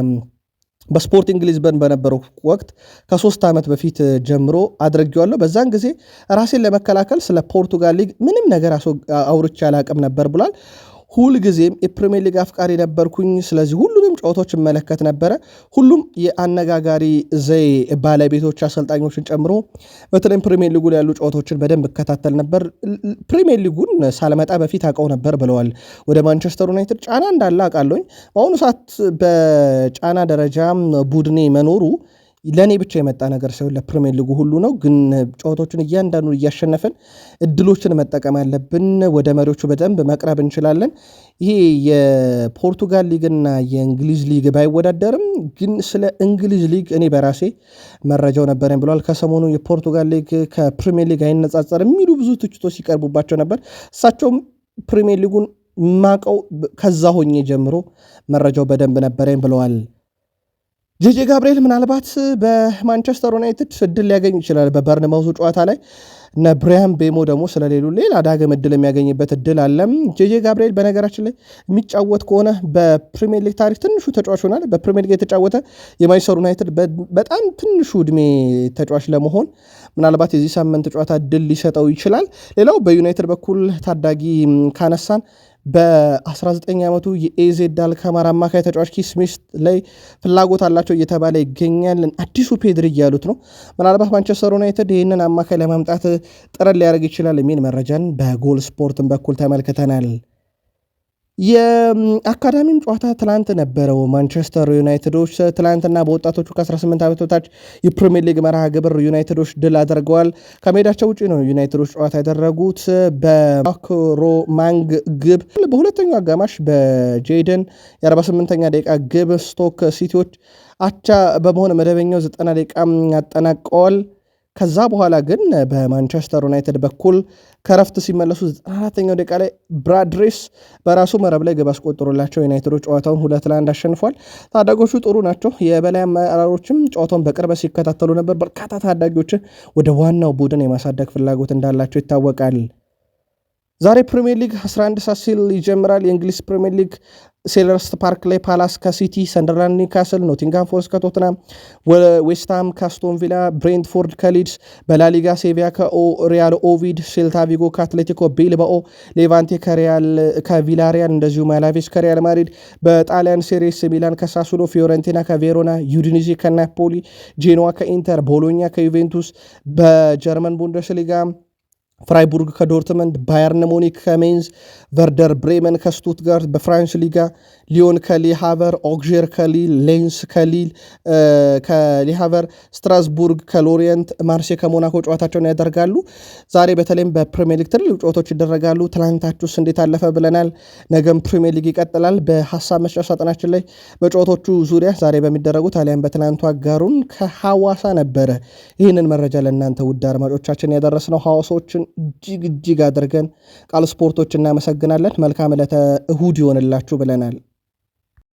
በስፖርቲንግ ሊዝበን በነበረው ወቅት ከ3 ዓመት በፊት ጀምሮ አድርጌዋለሁ። በዛን ጊዜ ራሴን ለመከላከል ስለ ፖርቱጋል ሊግ ምንም ነገር አውርቼ አላቅም ነበር ብሏል። ሁልጊዜም የፕሪሚየር ሊግ አፍቃሪ ነበርኩኝ። ስለዚህ ሁሉንም ጨዋታዎች እመለከት ነበረ። ሁሉም የአነጋጋሪ ዘይ ባለቤቶች አሰልጣኞችን ጨምሮ በተለይም ፕሪሚየር ሊጉ ላይ ያሉ ጨዋታዎችን በደንብ እከታተል ነበር። ፕሪሚየር ሊጉን ሳልመጣ በፊት አውቀው ነበር ብለዋል። ወደ ማንቸስተር ዩናይትድ ጫና እንዳለ አውቃለሁኝ። በአሁኑ ሰዓት በጫና ደረጃ ቡድኔ መኖሩ ለእኔ ብቻ የመጣ ነገር ሳይሆን ለፕሪሚየር ሊጉ ሁሉ ነው። ግን ጨዋታዎችን እያንዳንዱን እያሸነፍን እድሎችን መጠቀም አለብን። ወደ መሪዎቹ በደንብ መቅረብ እንችላለን። ይሄ የፖርቱጋል ሊግና የእንግሊዝ ሊግ ባይወዳደርም ግን ስለ እንግሊዝ ሊግ እኔ በራሴ መረጃው ነበረኝ ብለዋል። ከሰሞኑ የፖርቱጋል ሊግ ከፕሪሚየር ሊግ አይነጻጸር የሚሉ ብዙ ትችቶች ሲቀርቡባቸው ነበር። እሳቸውም ፕሪሚየር ሊጉን ማቀው ከዛ ሆኜ ጀምሮ መረጃው በደንብ ነበረኝ ብለዋል። ጄጄ ጋብርኤል ምናልባት በማንቸስተር ዩናይትድ እድል ሊያገኝ ይችላል በበርንማውዙ ጨዋታ ላይ እና ብሪያን ቤሞ ደግሞ ስለሌሉ ሌላ ዳግም እድል የሚያገኝበት እድል አለም። ጄጄ ጋብርኤል በነገራችን ላይ የሚጫወት ከሆነ በፕሪሚየር ሊግ ታሪክ ትንሹ ተጫዋች ሆናል። በፕሪሚየር ሊግ የተጫወተ የማንቸስተር ዩናይትድ በጣም ትንሹ ዕድሜ ተጫዋች ለመሆን ምናልባት የዚህ ሳምንት ጨዋታ እድል ሊሰጠው ይችላል። ሌላው በዩናይትድ በኩል ታዳጊ ካነሳን በ19 ዓመቱ የኤዜድ አልካማር አማካይ ተጫዋች ኪስ ስሚዝ ላይ ፍላጎት አላቸው እየተባለ ይገኛል። አዲሱ ፔድሪ እያሉት ነው። ምናልባት ማንቸስተር ዩናይትድ ይህንን አማካይ ለማምጣት ጥረት ሊያደርግ ይችላል የሚል መረጃን በጎል ስፖርትን በኩል ተመልክተናል። የአካዳሚም ጨዋታ ትላንት ነበረው። ማንቸስተር ዩናይትዶች ትላንትና በወጣቶቹ ከ18 ዓመት በታች የፕሪሚየር ሊግ መርሃ ግብር ዩናይትዶች ድል አድርገዋል። ከሜዳቸው ውጭ ነው ዩናይትዶች ጨዋታ ያደረጉት። በማክሮማንግ ግብ በሁለተኛው አጋማሽ በጄደን የ48ኛ ደቂቃ ግብ ስቶክ ሲቲዎች አቻ በመሆን መደበኛው 90 ደቂቃ አጠናቀዋል። ከዛ በኋላ ግን በማንቸስተር ዩናይትድ በኩል ከረፍት ሲመለሱ 94ኛው ደቂቃ ላይ ብራድሬስ በራሱ መረብ ላይ ግብ አስቆጥሮላቸው ዩናይትዶች ጨዋታውን 2-1 አሸንፏል። ታዳጊዎቹ ጥሩ ናቸው። የበላይ አመራሮችም ጨዋታውን በቅርበት ሲከታተሉ ነበር። በርካታ ታዳጊዎችን ወደ ዋናው ቡድን የማሳደግ ፍላጎት እንዳላቸው ይታወቃል። ዛሬ ፕሪሚየር ሊግ 11 ሰዓት ሲል ይጀምራል። የእንግሊዝ ፕሪሚየር ሊግ ሴልኸርስት ፓርክ ላይ ፓላስ ከሲቲ፣ ሰንደርላንድ ኒውካስል፣ ኖቲንጋም ፎረስት ከቶትናም፣ ዌስትሃም ከአስቶን ቪላ፣ ብሬንትፎርድ ከሊድስ፣ በላሊጋ ሴቪያ ከሪያል ኦቪድ፣ ሴልታ ቪጎ ከአትሌቲኮ ቤልባኦ፣ ሌቫንቴ ከቪላሪያል እንደዚሁም አላቬስ ከሪያል ማድሪድ፣ በጣሊያን ሴሪስ ሚላን ከሳሱሎ፣ ፊዮረንቲና ከቬሮና፣ ዩዲኒዜ ከናፖሊ፣ ጄኖዋ ከኢንተር፣ ቦሎኛ ከዩቬንቱስ፣ በጀርመን ቡንደስሊጋ ፍራይቡርግ ከዶርትመንድ፣ ባየርን ሙኒክ ከሜንዝ፣ ቨርደር ብሬመን ከስቱትጋርት፣ በፍራንስ ሊጋ ሊዮን ከሊሃቨር፣ ኦግዤር ከሊል፣ ሌንስ ከሊሃቨር፣ ስትራስቡርግ ከሎሪየንት፣ ማርሴ ከሞናኮ ጨዋታቸውን ያደርጋሉ። ዛሬ በተለይም በፕሪሚየር ሊግ ትልልቅ ጨዋታዎች ይደረጋሉ። ትናንታችሁስ እንዴት አለፈ ብለናል። ነገም ፕሪሚየር ሊግ ይቀጥላል። በሀሳብ መስጫ ሳጥናችን ላይ በጨዋታዎቹ ዙሪያ ዛሬ በሚደረጉት አሊያም በትናንቱ አጋሩን። ከሐዋሳ ነበረ ይህንን መረጃ ለእናንተ ውድ አድማጮቻችን ያደረስነው። ሐዋሳዎችን እጅግ አድርገን ቃል ስፖርቶች እናመሰግናለን። መልካም ዕለተ እሁድ ይሆንላችሁ ብለናል።